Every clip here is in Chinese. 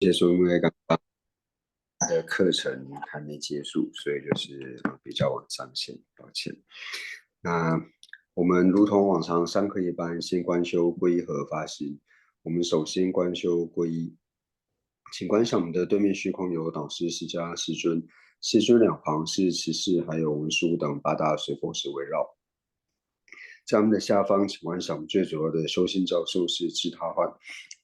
结束，因为刚的课程还没结束，所以就是比较晚上线，抱歉。那我们如同往常上课一般，先观修皈依和发心。我们首先观修皈依，请观想我们的对面虚空有导师释迦世尊，世尊两旁是持世还有文殊等八大随佛使围绕。在我们的下方，请观想最主要的修行教授是智他幻。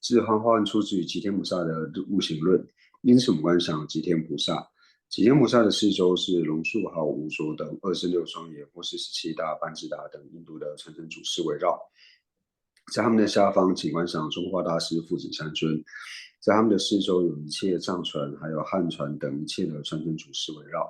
智他幻出自于吉天菩萨的悟行论，因此我们观想吉天菩萨。吉天菩萨的四周是龙树号、无着等26双眼，或是17大、半智达等印度的传承祖师围绕。在他们的下方，请观想中华大师父子三尊。在他们的四周有一切藏传，还有汉传等一切的传承祖师围绕。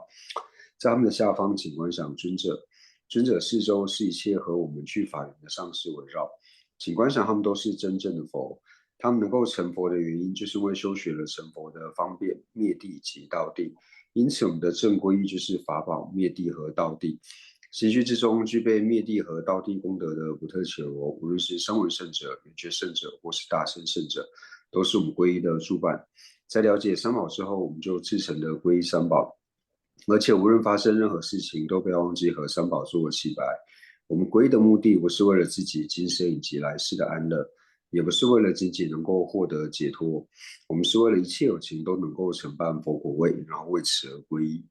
在他们的下方，请观想尊者。尊者四周是一切和我们去法缘的上师围绕。请观想他们都是真正的佛。他们能够成佛的原因，就是因为修学了成佛的方便、灭地及道地。因此，我们的正皈依就是法宝、灭地和道地。行须之中具备灭地和道地功德的不特伽罗，无论是声闻圣者、缘觉圣者，或是大乘圣者，都是我们皈依的主板。在了解三宝之后，我们就自成的皈依三宝。而且无论发生任何事情，都不要忘记和三宝做契拜。我们皈依的目的不是为了自己今生以及来世的安乐，也不是为了仅仅能够获得解脱，我们是为了一切有情都能够承办佛果位，然后为此而皈依。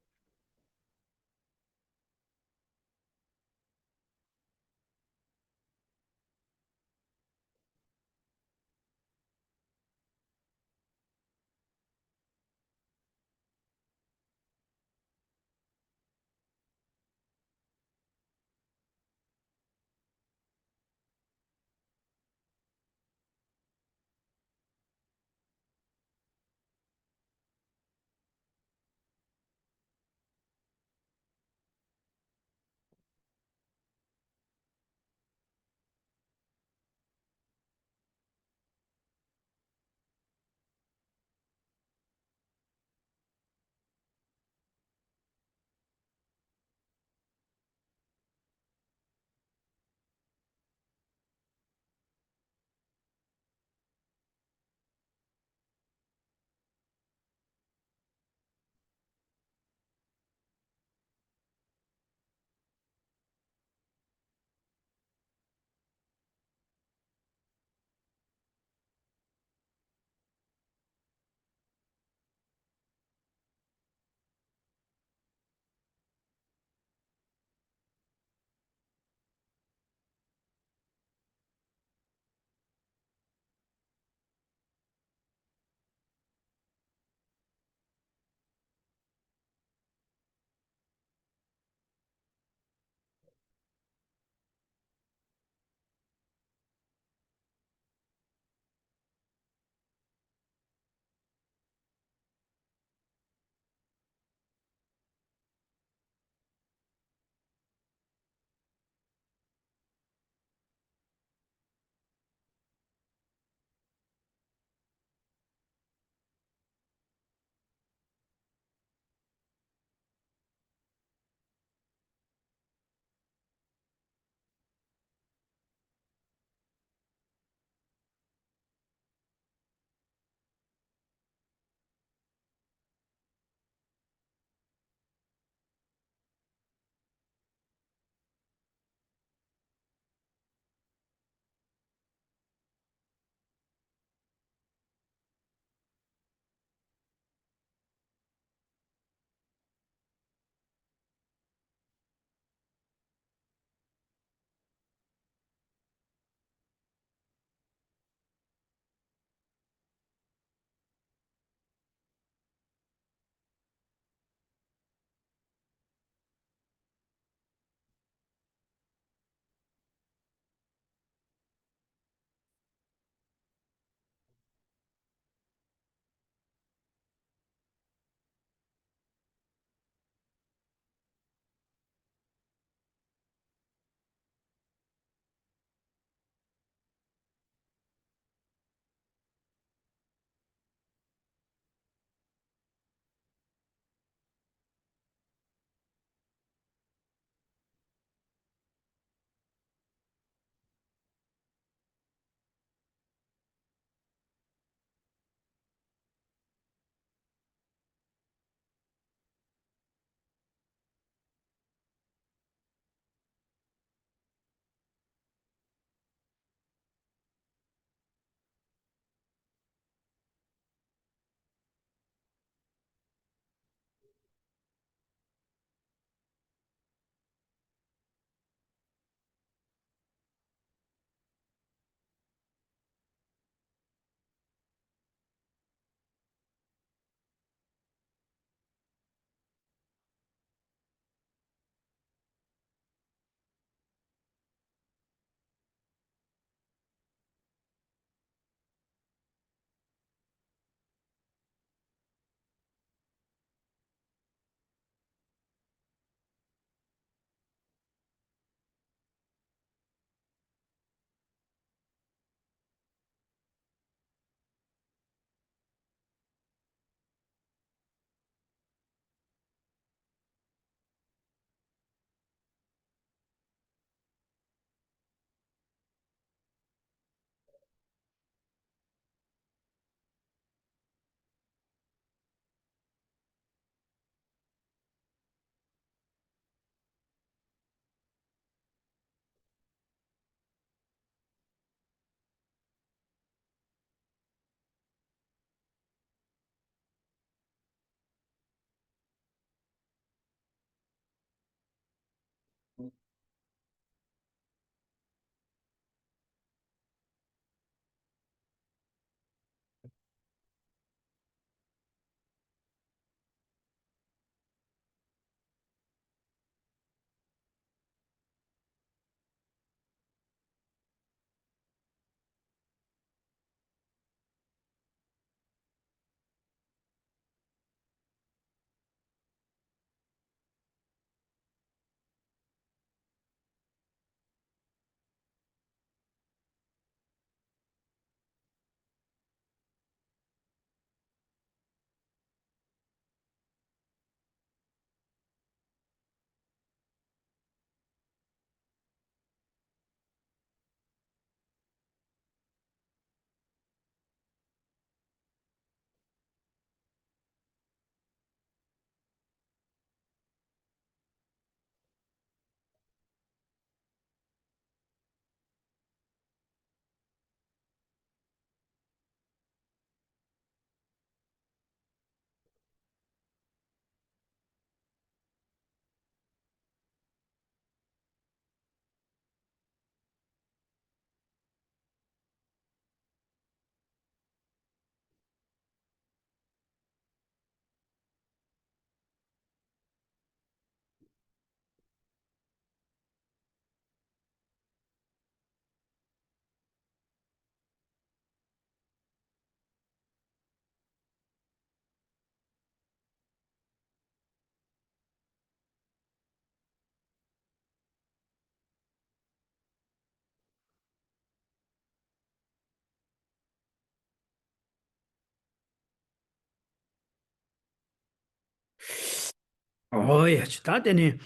어야, 다되니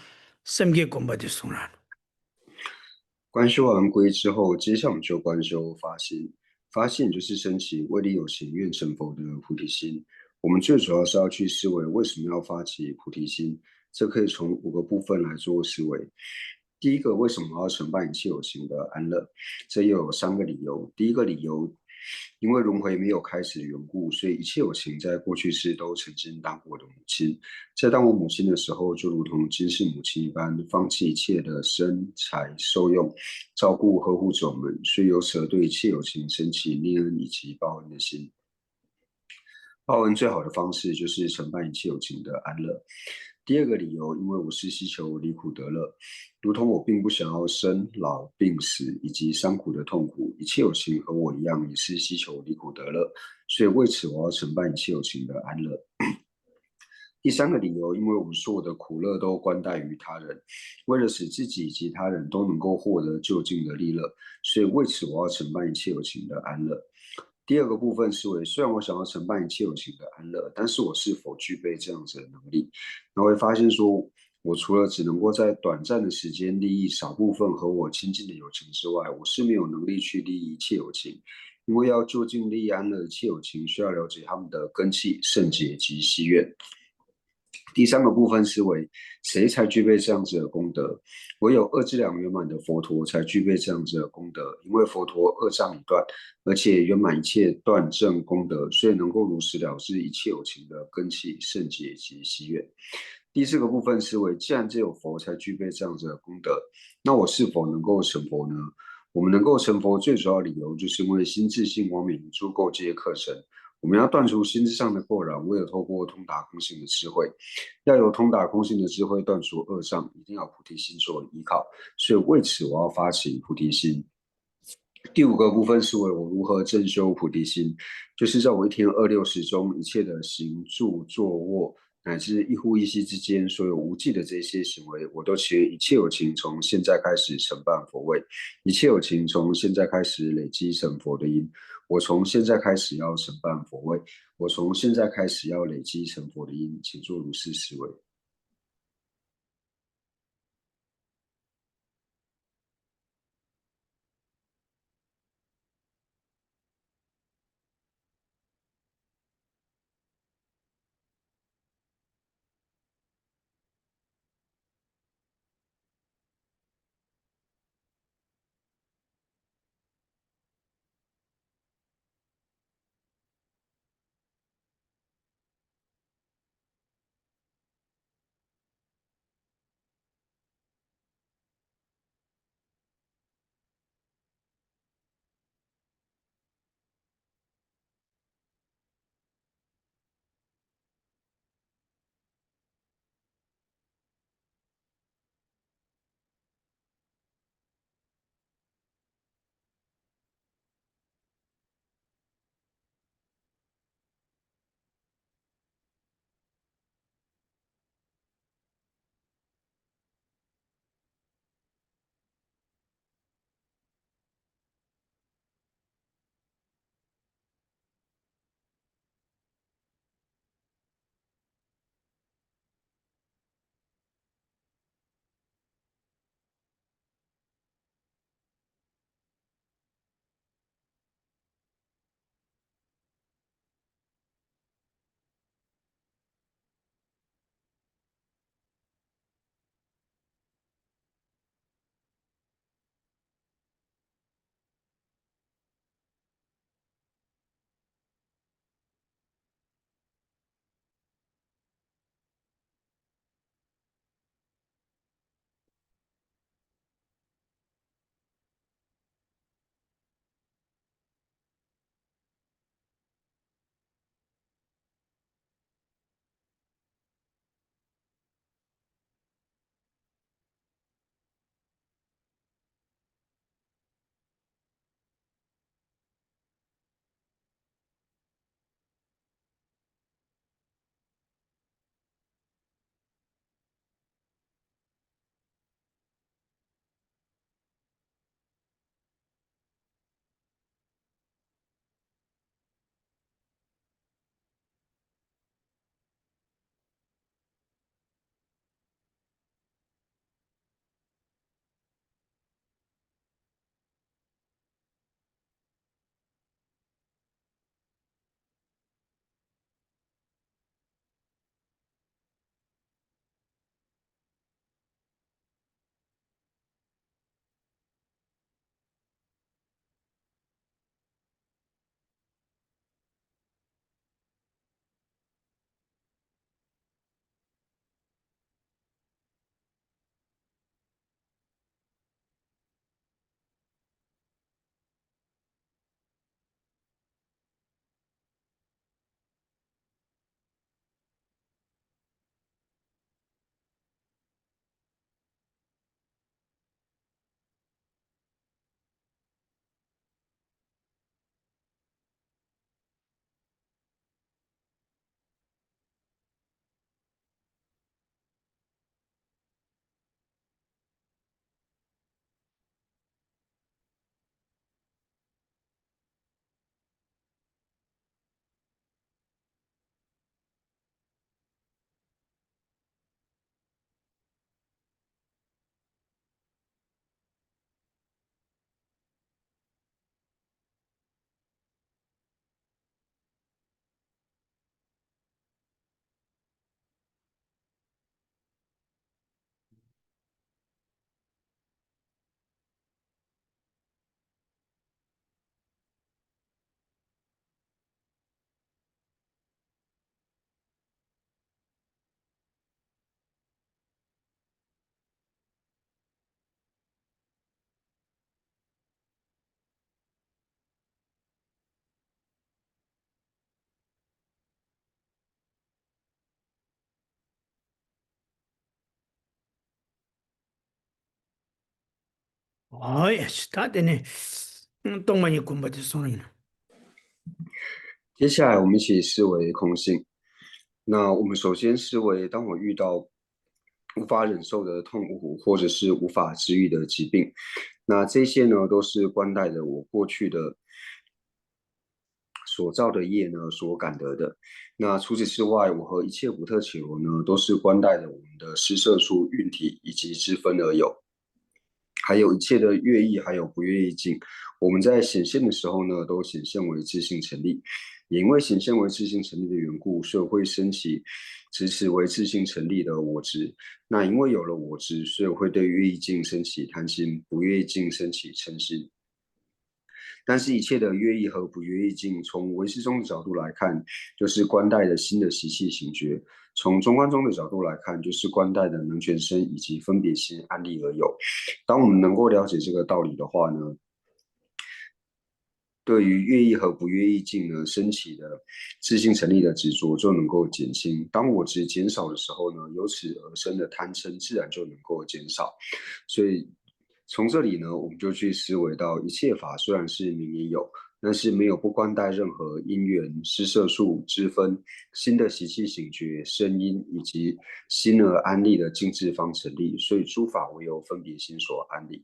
샘게 꼼바디 송란.官修完归之后，接下来我们就官修发心。发心就是升起为利有情愿成佛的菩提心。我们最主要是要去思维为什么要发起菩提心，这可以从5个部分来做思维。第一个，为什么要承办一切有情的安乐？这又有3个理由。第一个理由，因为轮回没有开始的缘故，所以一切有情在过去世都曾经当过我的母亲。在当我母亲的时候，就如同今世母亲一般，放弃一切的身财受用，照顾呵护着我们，所以由此而对一切有情升起念恩以及报恩的心。报恩最好的方式就是承办一切有情的安乐。第二个理由，因为我是希求离苦得乐，如同我并不想要生老病死以及伤苦的痛苦，一切有情和我一样也是希求离苦得乐，所以为此我要承办一切有情的安乐。第三个理由，因为我们所有的苦乐都关待于他人，为了使自己以及他人都能够获得就近的利乐，所以为此我要承办一切有情的安乐。第二个部分是为，虽然我想要承办一切有情的安乐，但是我是否具备这样子的能力？那会发现说，我除了只能够在短暂的时间利益少部分和我亲近的友情之外，我是没有能力去利益一切有情。因为要就近利益安乐的一切有情，需要了解他们的根器、圣洁及希愿。第三个部分是为谁才具备这样子的功德？唯有二质量圆满的佛陀才具备这样子的功德，因为佛陀二障已断，而且圆满一切断正功德，所以能够如实了知一切有情的根器、圣洁及希愿。第四个部分是为，既然只有佛才具备这样子的功德，那我是否能够成佛呢？我们能够成佛最主要理由，就是因为心自性光明，诸垢皆课程。我们要断除心智上的垢染，唯有透过通达空性的智慧。要有通达空性的智慧断除恶障，一定要菩提心作为依靠。所以为此，我要发起菩提心。第5个部分是为我如何正修菩提心，就是在我一天2、6时中，一切的行住坐卧，乃至一呼一吸之间，所有无记的这些行为，我都祈愿一切有情从现在开始承办佛位，一切有情从现在开始累积成佛的因。我从现在开始要承办佛位，我从现在开始要累积成佛的因，请做如是思维。はい、したでね、东蛮也滚巴就送人了。接下来我们一起思维空性。那我们首先思维，当我遇到无法忍受的痛苦，或者是无法治愈的疾病，那这些呢，都是关带着我过去的所造的业呢所感得的。那除此之外，我和一切普特伽罗呢，都是关带着我们的施舍处、运体以及之分而有。还有一切的乐意，还有不乐意境，我们在显现的时候呢，都显现为自性成立。也因为显现为自性成立的缘故，所以会升起执持为自性成立的我执。那因为有了我执，所以会对乐意境升起贪心，不乐意境升起嗔心。但是，一切的约意和不约意境，从唯识中的角度来看，就是观待的新的习气醒觉；从中观中的角度来看，就是观待的能全身以及分别心安立而有。当我们能够了解这个道理的话呢，对于乐意和不乐意境呢升起的自性成立的执着就能够减轻。当我执减少的时候呢，由此而生的贪嗔自然就能够减少。所以从这里呢，我们就去思维到，一切法虽然是名也有，但是没有不关待任何因缘、施设数、之分、新的习气醒觉、声音以及新而安立的静智方成立。所以诸法唯有分别心所安立。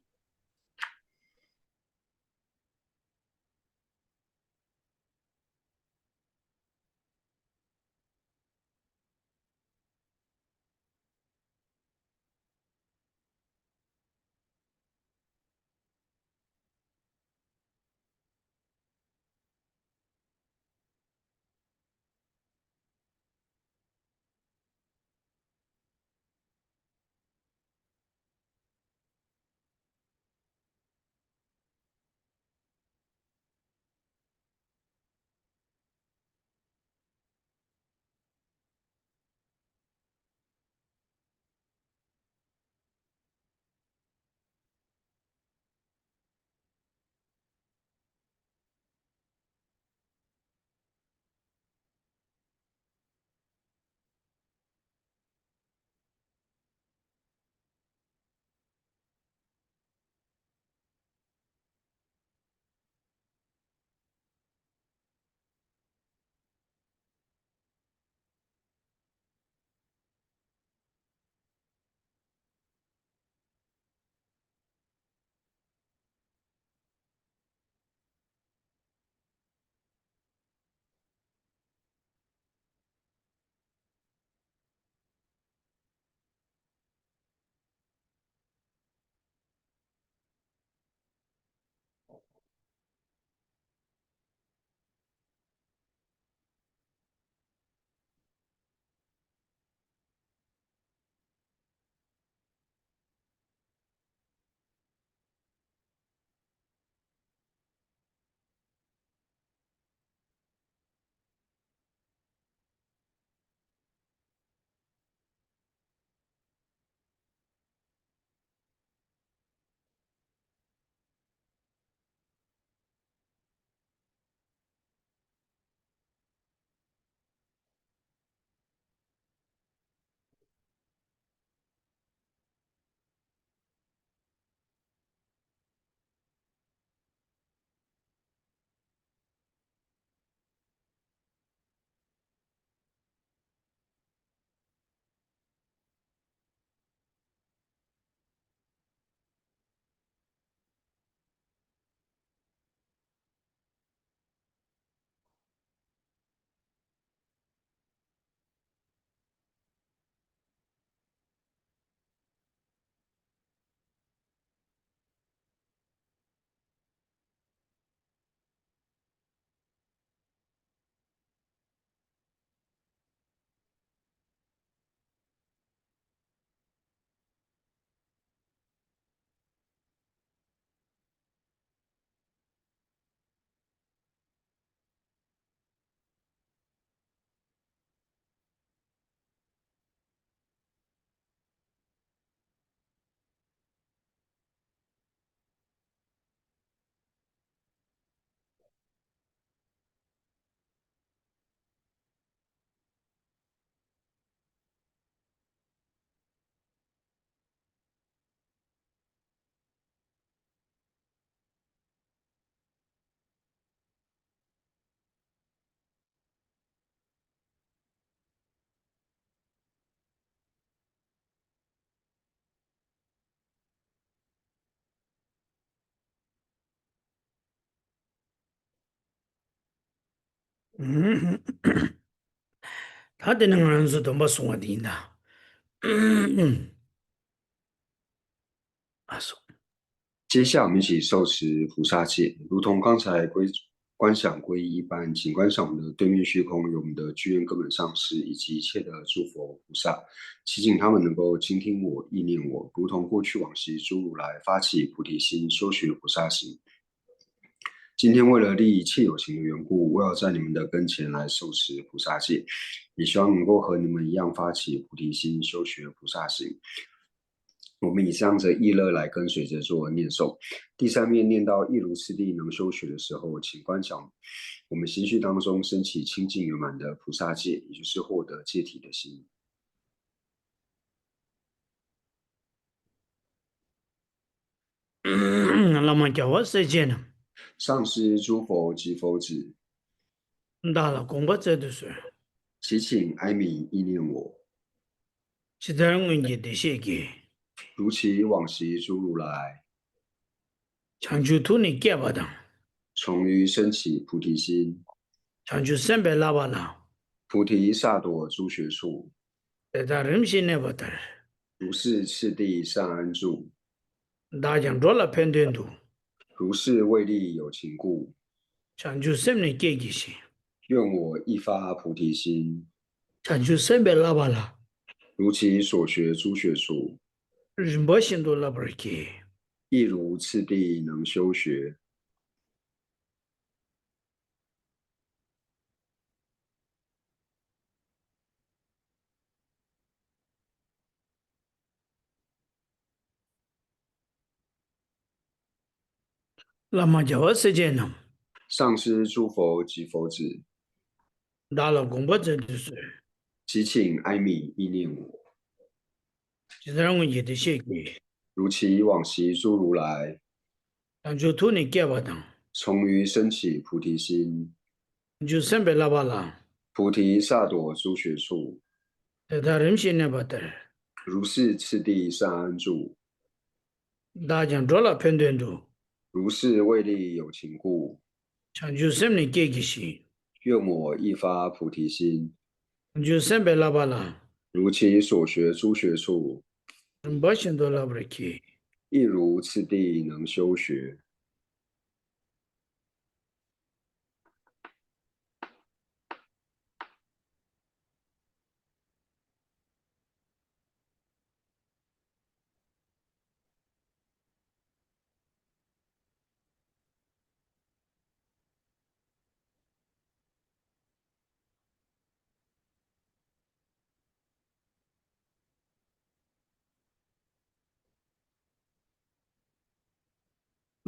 음, 다 되는 건 수도 뭐 송아딘다.啊，送，接下来我们一起受持菩萨戒，如同刚才观想皈依一般，请观想我们的对面虚空有我们的居愿根本上师以及一切的诸佛菩萨，祈请他们能够倾听我、意念我，如同过去往昔诸如来发起菩提心，修学菩萨行。今天为了利益一切有情的缘故，我要在你们的跟前来受持菩萨戒，也希望能够和你们一样发起菩提心，修学菩萨行。我们以这样的意乐来跟随着做念诵。第三面念到亦如次第能修学的时候，请观想我们心绪当中升起清净圆满的菩萨戒，也就是获得戒体的心。那么叫我世界呢？上师诸佛及佛子，大了公布这都是，祈请哀悯意念我，其他人问题的些个，如其往昔诸如来，长久土你给不当，从于升起菩提心，长久三百拉巴拉，菩提萨埵诸学处，在他人心内不得，如是次第善安住，大将着了判断度，如是为利有情故，长久三年给几些，愿我一发菩提心，长久三百拉巴拉，如其所学诸学处，人不心都拉不给，亦如次第能修学。那么叫我世界呢？上师诸佛及佛子，大了公布这都是，祈请哀悯意念我，其他人问题的些个，如其往昔诸如来，长久土你给不当，从于升起菩提心，长久三百拉巴拉，菩提萨埵诸学处，在他人心内不得，如是次第善安住，大将着了判断度，如是为利有情故，长久三年给几些。愿我一发菩提心，就三百拉巴拉，如其所学诸学处，把心都拉不开。亦如次第能修学。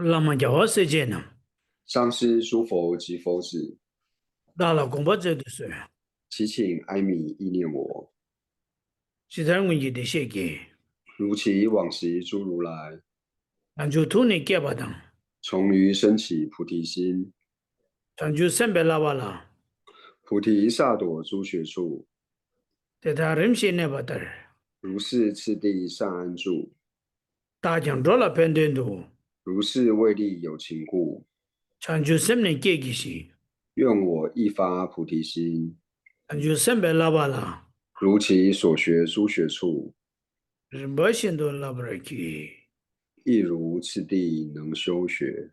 那么叫我世界呢？上师诸佛及佛子，大了公布这都是，祈请哀悯意念我，其他人问题的些个，如其往昔诸如来，咱就土你给不当，从于升起菩提心，咱就三百拉巴拉，菩提萨埵诸学处，在他人心内不得，如是次第善安住，大将着了判断度，如是为利有情故，咱就三年给几些，愿我一发菩提心，咱就三百拉巴拉，如其所学诸学处，把心都拉不开。亦如次第能修学。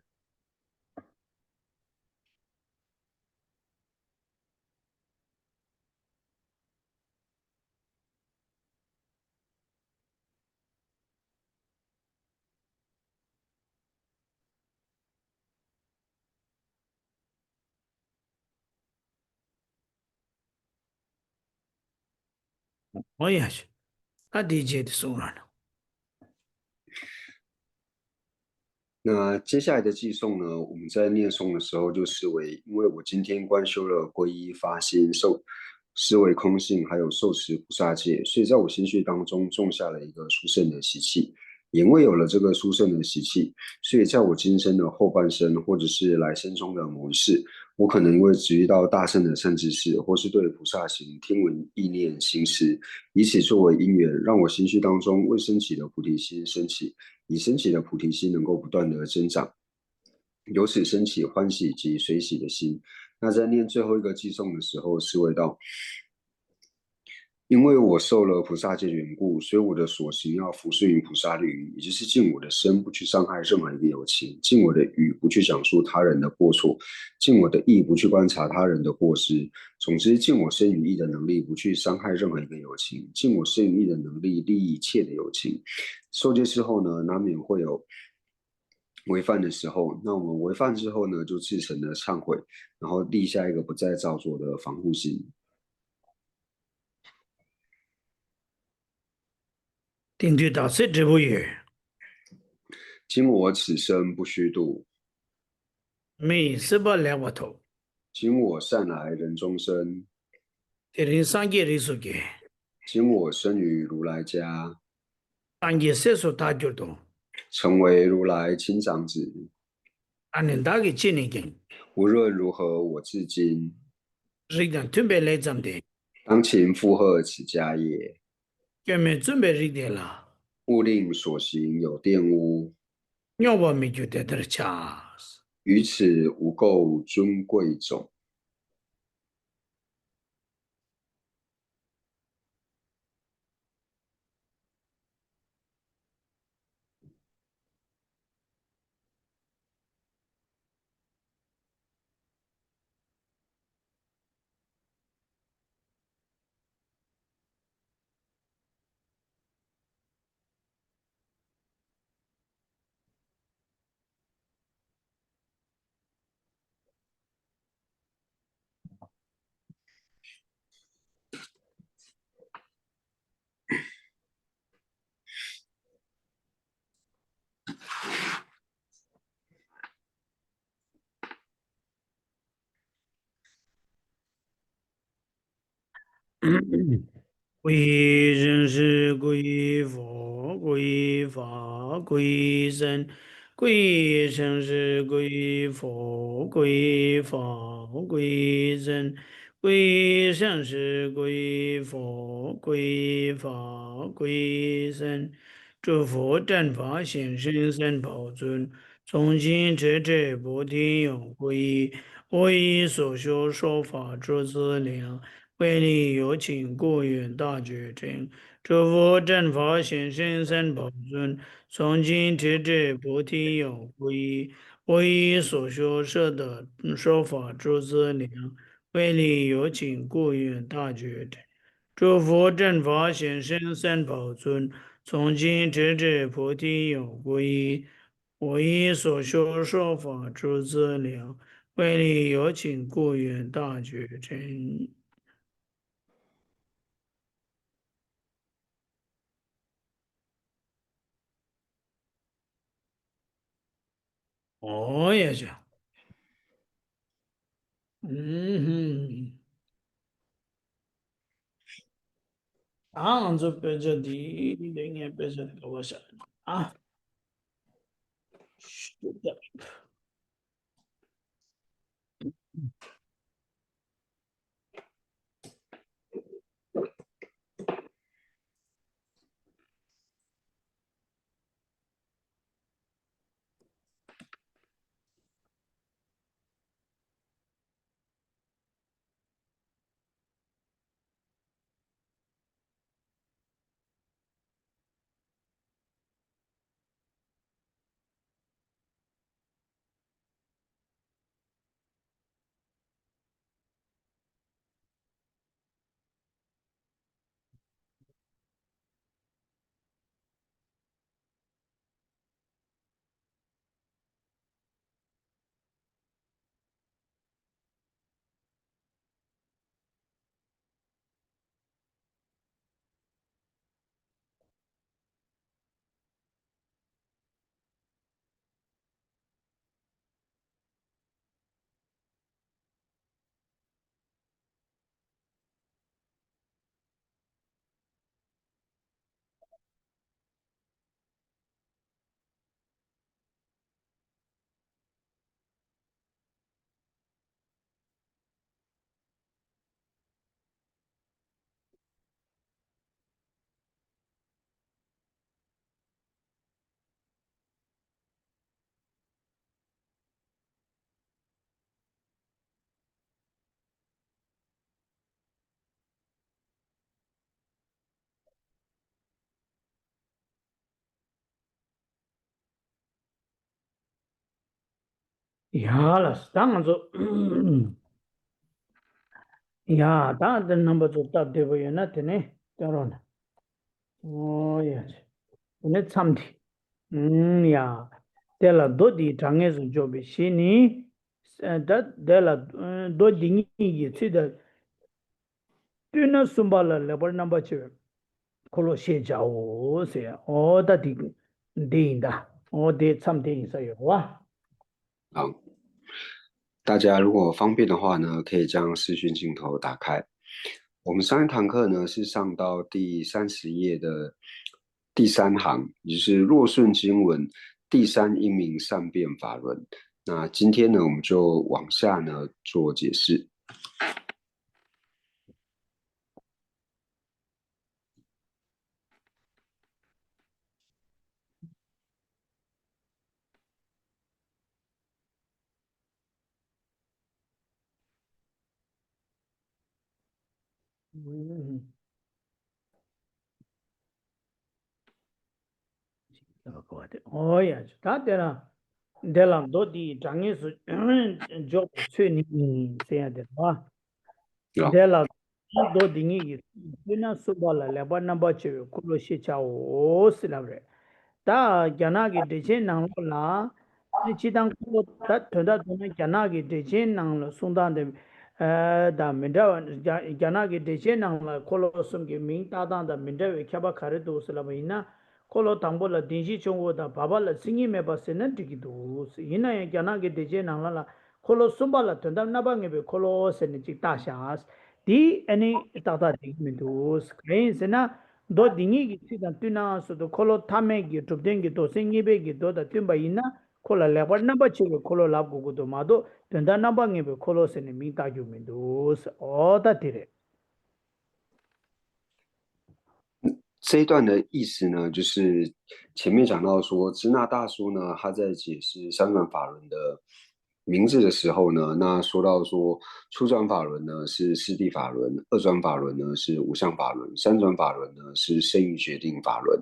我也是，他理解的送了。那接下来的寄诵呢，我们在念诵的时候就视为，因为我今天观修了皈依发心受思维空性，还有受持菩萨戒，所以在我心绪当中种下了一个殊胜的习气。也因为有了这个殊胜的习气，所以在我今生的后半生，或者是来生中的某一世，我可能会直遇到大圣的善知识，或是对菩萨行听闻意念行识，以此作为因缘，让我心绪当中未升起的菩提心升起。以升起的菩提心能够不断的增长，由此升起欢喜及随喜的心。那在念最后一个寄颂的时候，是为到，因为我受了菩萨戒的缘故，所以我的所行要服顺于菩萨律仪，也就是尽我的身不去伤害任何一个有情，尽我的语不去讲述他人的过错，尽我的意不去观察他人的过失。总之，尽我身语意的能力不去伤害任何一个有情，尽我身语意的能力利益一切的有情。受戒之后呢，难免会有违犯的时候，那我们违犯之后呢，就自诚的忏悔，然后立下一个不再造作的防护心。定对大师之不语，今我此生不虚度，没十八来我头，今我善来人中生，这人上界的书记，今我生于如来家，上界世俗大觉多，成为如来亲长子。俺人大个纪念经，无论如何，我至今是一样准备来怎的，当勤负荷此家业，专门准备日的了，勿令所行有玷污，要不没就在这儿掐死。于此无垢尊贵种。归人是归佛，归法，归僧，归生是归佛，归法，归僧，归生是归佛，归法，归僧。诸佛正法显身三宝尊，从今直至菩提永归依。我以所修说法诸资粮。为利有请故愿大觉真，诸佛正法显身三宝尊，从今直至菩提有皈依。我以所修摄的说法诸资粮，为利有请故愿大觉真，诸佛正法显身三宝尊，从今直至菩提有皈依。我以所修说法诸资粮，为利有请故愿大觉真。哦也是，嗯哼，啊，这别这的，另也别这个我想啊，是的，呀了，当然就呀，当然number就到对不对？那真的，当然了。哦呀，那参的，呀，对了，多的专业是就比悉尼，对了，多定义去的，对那送吧了，那不 number 去，可能写着我是，哦，的的，我的参的是有啊。好，大家如果方便的话呢，可以将视讯镜头打开。我们上一堂课呢是上到第30页的第3行，也就是若顺经文第三英明善辩法轮。那今天呢，我们就往下呢做解释。嗯，搞的，哦呀，他得了多的专业是就不去你这样的话，啊，得了多的你那说白了，来把那把就可能写下我是了不？다 gyana dechen nang lo la ni chidang ko ta thonda thona gyana dechen nang lo sungda de da minda gyana dechen nang la kolo sum ge ming ta da minda we khaba khare do sala baina kolo tangbo la dinji chongwo da baba la singi me ba sen na digi do ina ya gyana dechen nang la kolo sumba la thonda na ba nge be kolo sen ni chik ta sha di ani ta ta digi me do kain sena do dingi gi sidan tuna so do kolo tame gi tubden gi do sengi be gi do da tumba ina kola lebar namba chigo kolo lab gu do ma do tenda namba nge be kolo sene mi ta gyu min do o da tire 这一段的意思呢，就是前面讲到说，支那大叔呢，他在解释三转法轮的名字的时候呢，那说到说，初转法轮呢是四谛法轮，二转法轮呢是无相法轮，三转法轮呢是圣意决定法轮。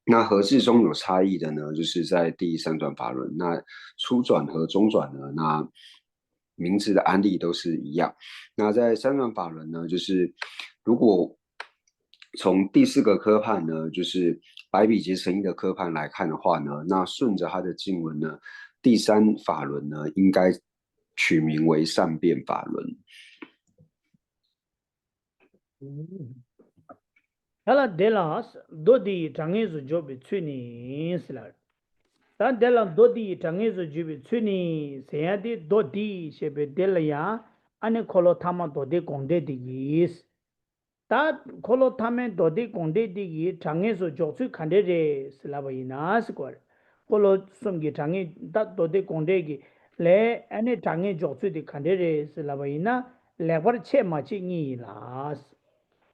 那和字中有差异的呢，就是在第三转法轮。那初转和中转呢，那名字的安利都是一样。那在三转法轮呢，就是如果从第4个科判呢，就是白比劫成一的科判来看的话呢，那顺着它的经文呢，第三法轮呢，应该取名为善变法轮。hala delas do di tangi zu jobi tsuni sila ta dela do di tangi zu jobi tsuni se ya di do di shebe dela ya ane kolo tama do de gongde di is 다 콜로 타메 도디 공데디기 장에서 조수 칸데레 슬라바이나스 걸 콜로 숨기 장에 다 도디 공데기 레 아니 장에 조수디 칸데레 슬라바이나 레버 체마치니라스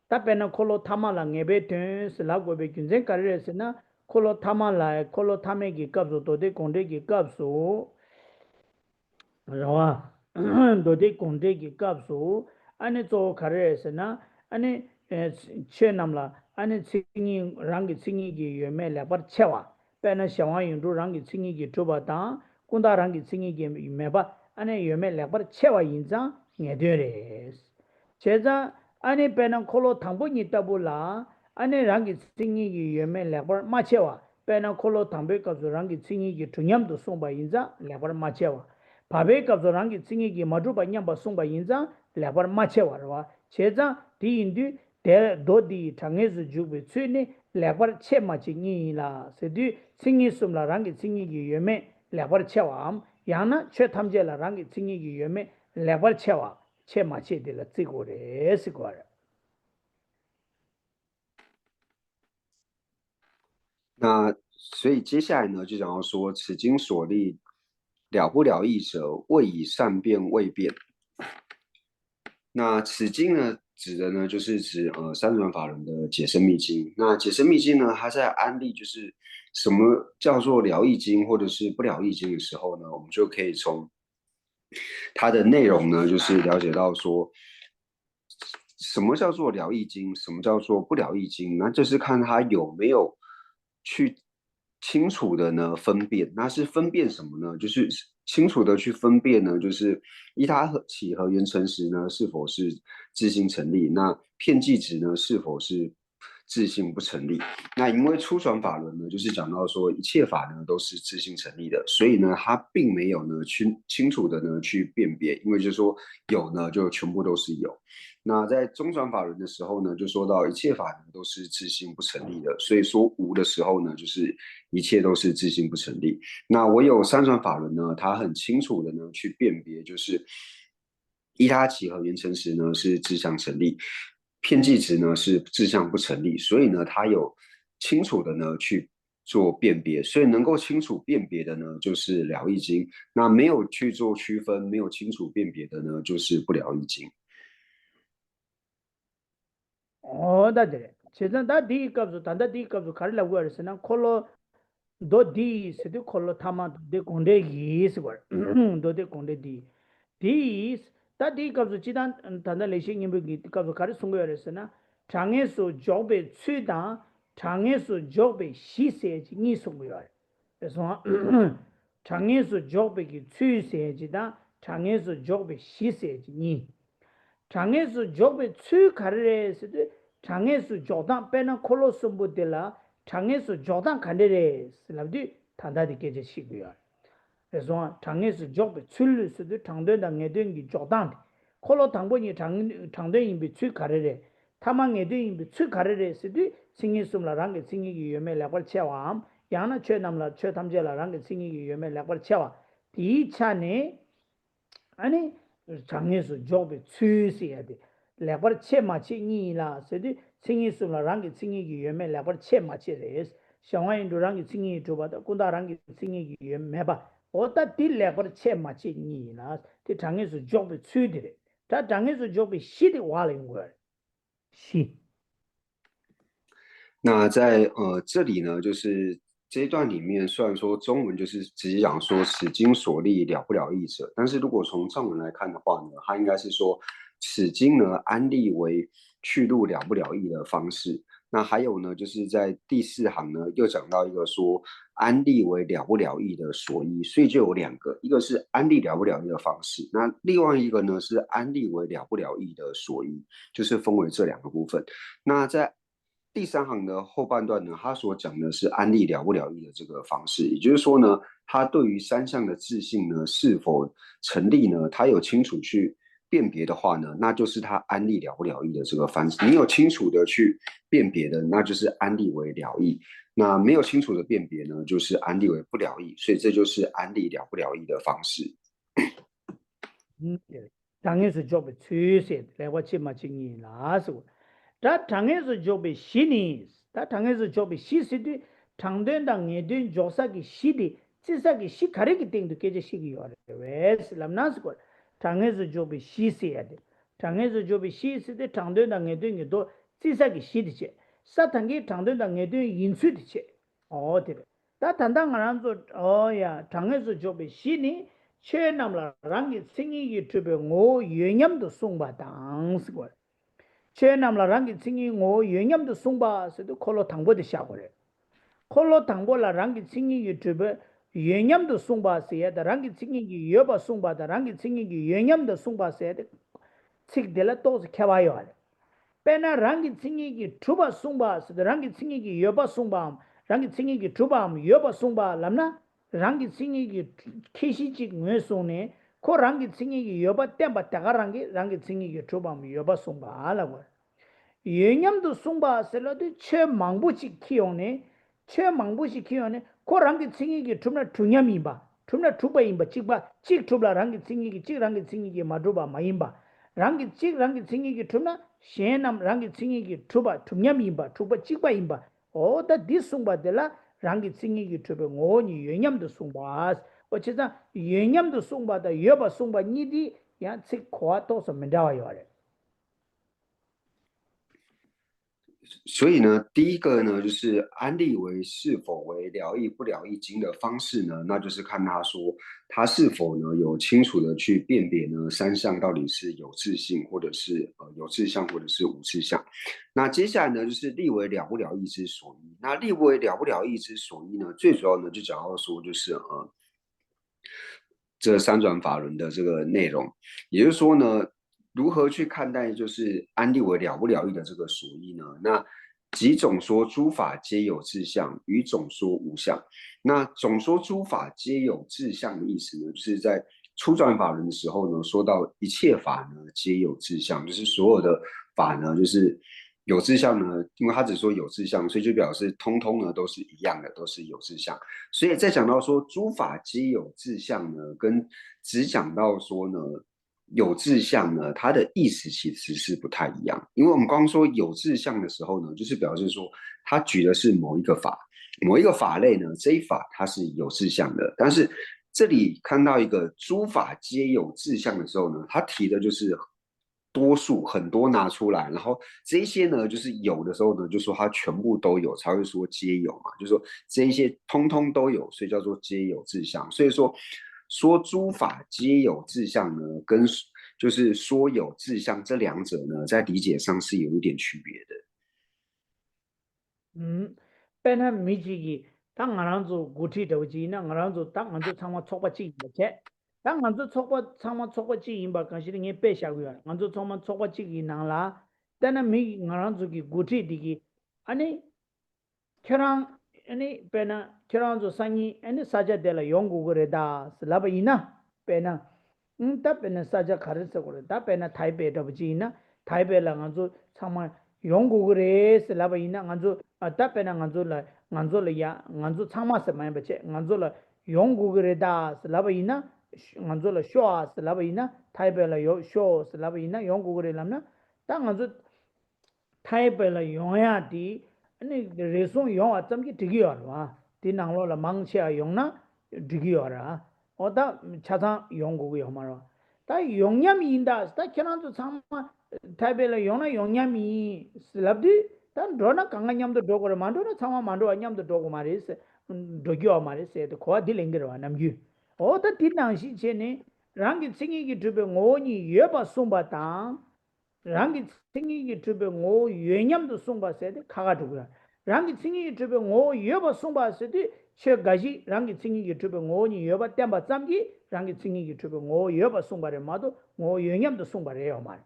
답변은 콜로 타마라 녜베튼 슬라고베 균제 카레스나 콜로 타마라 콜로 타메기 값도 도디 공데기 값도 rawa dode konde ki kapsu ane zo khares na ane che namla ane singi rangi singi gi yeme la par chewa pe na shawa yin ru rangi singi gi toba ta kunda rangi singi gi me ba ane yeme la par chewa yin za nge de res cheza ane pe na kholo thangbo ni tabula ane rangi singi gi yeme la par ma chewa pe na kholo thangbe ka rangi singi gi tunyam do somba yin za la par ma chewa 바베 갑조 랑기 칭이기 마주바 냠바 송바 인자 레버 마체 와르와 제자 디인디 데 도디 당에즈 주베 츠니 레버 체 마치니라 세디 칭이 숨라 랑기 칭이기 예메 레버 체와암 야나 최 탐제라 랑기 칭이기 예메 레버 체와 체 마치딜라 찌고레 스고라 那所以接下来呢，就讲到说，此经所立了不了义者，谓以善辩未辩。那此经呢，指的呢就是指三转法轮的解深密经。那解深密经呢，它在安利就是什么叫做了义经或者是不了义经的时候呢，我们就可以从它的内容呢，就是了解到说，什么叫做了义经，什么叫做不了义经，那就是看它有没有去清楚的呢分辨。那是分辨什么呢？就是清楚的去分辨呢，就是依他起和言诚实呢是否是自性成立，那片剂执呢是否是自性不成立。那因为初转法轮呢，就是讲到说一切法呢都是自性成立的，所以呢，它并没有呢去清楚的呢去辨别，因为就是说有呢就全部都是有。那在中转法轮的时候呢，就说到一切法呢都是自性不成立的，所以说无的时候呢，就是一切都是自性不成立。那唯有三转法轮呢，它很清楚的呢去辨别，就是依他起和言诚实呢是自相成立，片剂值呢是自相不成立，所以呢，它有清楚的呢去做辨别，所以能够清楚辨别的呢就是了义经，那没有去做区分，没有清楚辨别的呢就是不了义经。다들 제가 다 디캅도 단다 디캅도 가르라고 그랬으나 콜로 도디 세디 콜로 타마 데 공데 기스 걸 도데 공데 디스 다 디캅도 지단 단다 레싱 임비 디캅도 가르 송거 그랬으나 장에서 조베 취다 장에서 조베 시세지 니 송거 그래서 장에서 조베기 취세지다 장에서 조베 시세지 니 장에서 조베 취 가르레스도 장에서 조단 빼는 콜로스부들라 장에서 조단 간데레스 랍디 단다디 깨제 시고요. 그래서 장에서 조베 출르스도 장도당에 된기 조단 콜로 당본이 장도인비 취 가르레 타망에 된비 취 가르레스도 싱이숨라랑게 싱이기 요메 라벌 채와함 야나 최남라 최탐제라랑게 싱이기 요메 라벌 채와 이 차네 아니 장에서 조베 취시야 돼. 레버 체마치 니라 세디 싱이스라 랑기 싱이기 예메 레버 체마치레스 샹와인도 랑기 싱이 도바다 군다랑기 싱이기 예메바 어따 딜 레버 체마치 니라 티 장에서 조베 취디레 다 장에서 조베 시디 와린 거 시那在这里呢，就是这一段里面，虽然说中文就是直接讲说此经所立了不了义者，但是如果从藏文来看的话呢，它应该是说此经呢安立为去路了不了义的方式。那还有呢，就是在第四行呢又讲到一个说安立为了不了义的所依，所以就有两个，一个是安立了不了义的方式，那另外一个呢是安立为了不了义的所依，就是分为这两个部分。那在第三行的后半段呢，他所讲的是安利了不了义的这个方式，也就是说呢，他对于三项的自信呢是否成立呢，他有清楚去辨别的话呢，那就是他安利了不了义的这个方式。你有清楚的去辨别的，那就是安利为了义；那没有清楚的辨别呢，就是安利为不了义。所以这就是安利了不了义的方式。장에서 조베 취세 레버 체마치 니라 서 다 당에서 조비 시니 다 당에서 조비 시시디 당된당 예된 조사기 시디 지사기 시 가르기 땡도 깨제 시기 요래 왜 슬람나스 걸 당에서 조비 시시야 돼 당에서 조비 시시디 당된당 예된 게도 지사기 시디체 사탕기 당된당 예된 인수디체 어디 다 단당 안한서 어야 당에서 조비 시니 최남라 랑기 생이 유튜브 고 유념도 송바 당스 걸 최남라 랑기 칭이 고 유념도 송바서도 콜로 당보도 샤고래 콜로 당보라 랑기 칭이 유튜브 유념도 송바서야 랑기 칭이 여바 송바다 랑기 칭이 유념도 송바서야 칙델라 또스 켜봐요 페나 랑기 칭이 투바 송바서 랑기 칭이 여바 송바 랑기 칭이 투바 여바 송바 람나 랑기 칭이 키시직 뇌송네 코 랑기 칭이 여바 땜바 따가랑기 랑기 칭이 투바 여바 송바 알아고 예념도 송바셀러도 최망부치 키용네 최망부치 키용네 고랑기 칭이기 tum나 두념이바 tum나 두바임바 찍바 찍 투블라 랑기 칭이기 찍 랑기 칭이기 마두바 마임바 랑기 찍 랑기 칭이기 tum나 셴남 랑기 칭이기 투바 두념이바 투바 찍바임바 오다 디송바델라 랑기 칭이기 투베 오니 예념도 송바스 어쩌다 예념도 송바다 여바 송바 니디 야 찍코아토서 맨다와요래所以呢，第一个呢，就是安利为是否为了义不了义经的方式呢，那就是看他说他是否呢有清楚的去辨别呢三项到底是有自性或者是有自相或者是无自相。那接下来呢，就是立为了不了义之所依。那立为了不了义之所依呢，最主要呢就讲到说就是这三转法轮的这个内容。也就是说呢，如何去看待就是安立为了不了义的这个所依呢？那几种说诸法皆有自相，与总说无相。那总说诸法皆有自相的意思呢，就是在初转法轮的时候呢，说到一切法呢皆有自相，就是所有的法呢就是有自相呢，因为他只说有自相，所以就表示通通呢都是一样的，都是有自相。所以在讲到说诸法皆有自相呢，跟只讲到说呢有志向呢，它的意思其实是不太一样。因为我们刚刚说有志向的时候呢，就是表示说它举的是某一个法，某一个法类呢，这一法它是有志向的。但是这里看到一个诸法皆有志向的时候呢，它提的就是多数很多拿出来，然后这些呢，就是有的时候呢，就说它全部都有，才会说皆有嘛，就是说这一些通通都有，所以叫做皆有志向。所以说诸法皆有志向呢，跟就是说有志向这两者呢，在理解上是有一点区别的。pena michi tang ngaranzu guti dawji na ngaranzu tang nganzu changma chokpa chi bache tang nganzu changma chokpa chi imba kanshiri nge pe sha guya nganzu changma chokpa chi gi nangla tena mi ngaranzu ki guti digi ani kerang ani pena keranzu sangi ani saja dela yongu gore da slaba ina pena ta pena saja kharisa gore da pena thaipe dawji na thaipe la nganzu changma yongu gore slaba ina nganzu ta pena nganzo la ya nganzo changma se mai bache nganzo la yongu gre da slaba ina nganzo la shwa slaba ina thaibe la yo sho slaba ina yongu gre lamna ta nganzo thaibe la yongya di ani resong yong a chamki digi yor wa ti nanglo la mangcha yongna digi yor a oda chasa yongu ge yomaro ta yongyam inda ta kenanzo changma thaibe la yongna yongyami slabdi tan drona kanga nyamdo dogore mando na chama mando nyamdo dogo maris dogyo maris e ko dilengir wa namgyu o ta tinang shi chene rangi singi gi tube ngoni yeba sumba ta rangi singi gi tube ngo yenyamdo sumba se de kaga dugura rangi singi gi tube ngo yeba sumba se de che gaji rangi singi gi tube ngoni yeba temba chamgi rangi singi gi tube ngo yeba sumba re mado ngo yenyamdo sumba re yo mar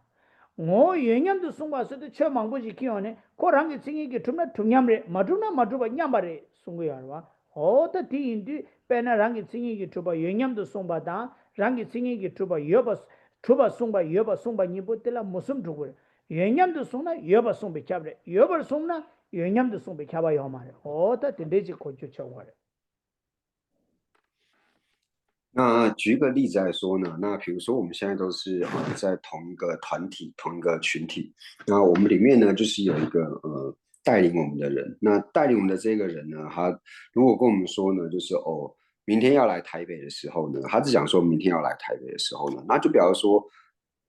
ngô yenyam도 송바서도 처 망보지 기원에 고랑이 징이게 tum나 퉁냠레 마두나 마두바 냠바레 송고야와 어다 디인디 페나 랑이 징이게 투바 yenyam도 송바다 랑이 징이게 투바 여바 투바 송바 여바 송바 니보텔라 무슨 두고 yenyam도 송나 여바 송베 캬브레 여바 송나 yenyam도 송베 캬바 요마레 어다 딘데지 고추 쳐와레 那举个例子来说呢，那比如说我们现在都是在同一个团体、同一个群体，那我们里面呢就是有一个带领我们的人，那带领我们的这个人呢，他如果跟我们说呢，就是明天要来台北的时候呢，他只讲说明天要来台北的时候呢，那就表示说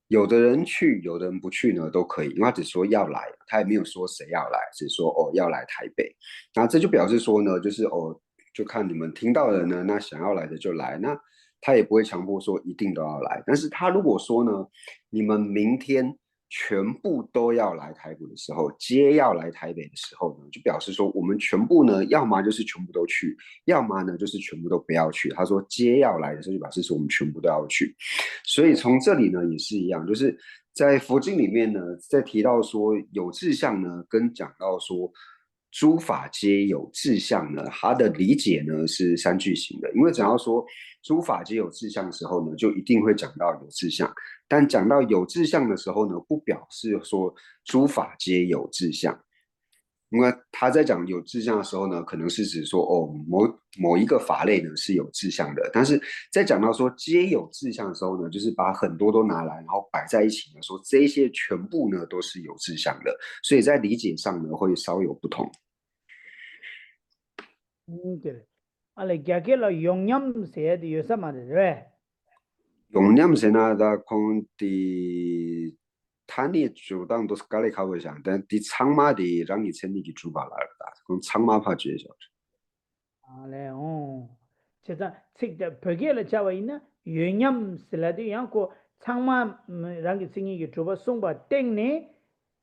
有的人去，有的人不去呢都可以，因为他只说要来，他也没有说谁要来，只说要来台北，那这就表示说呢，就是就看你们听到的呢，那想要来的就来，那他也不会强迫说一定都要来。但是他如果说呢，你们明天全部都要来台北的时候，皆要来台北的时候呢，就表示说我们全部呢，要么就是全部都去，要么呢就是全部都不要去。他说皆要来的时候，就表示说我们全部都要去。所以从这里呢也是一样，就是在佛经里面呢，在提到说有志向呢，跟讲到说诸法皆有志向呢，它的理解呢是三句型的。因为讲到说诸法皆有志向的时候呢，就一定会讲到有志向。但讲到有志向的时候呢，不表示说诸法皆有志向。因为他在讲有志向的时候呢，可能是指说某一个法类呢是有志向的，但是在讲到说皆有志向的时候呢，就是把很多都拿来，然后摆在一起呢，说这些全部呢都是有志向的，所以在理解上呢会稍有不同。对，알레 갸게라 용냠 세디 요사마데 용냠세나다 콩디 타니 주당都是咖喱烤不香，但第长马的让你成立的猪巴拉的，跟长马怕绝晓。알레 제가 책다 벽에를 잡아 있나 용냠 슬라디 양고 창마 랑기 싱이게 주바 송바 땡네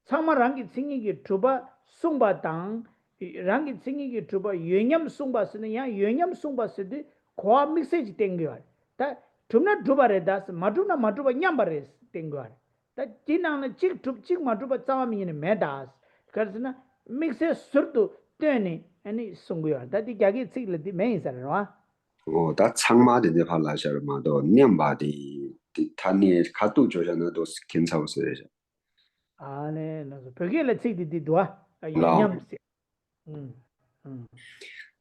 창마 랑기 싱이게 주바 송바 당 랑기 싱이게 주바 용냠 송바 쓰는 야 용냠 송바 쓰디 과 믹세지 땡겨 다 tumna dubare das matuna matuba nyambare tingwar ta jinang chik tup chik matuba tsawami ne medas karsna mixe surtu tene ani sungyo ta di gyagi chik le di mai sar no 哦，他长马点在爬拉下了嘛，都两把的，他呢卡杜就像那都是天超市的，ane no pege le chik di dwa yu 然后 nyam se mm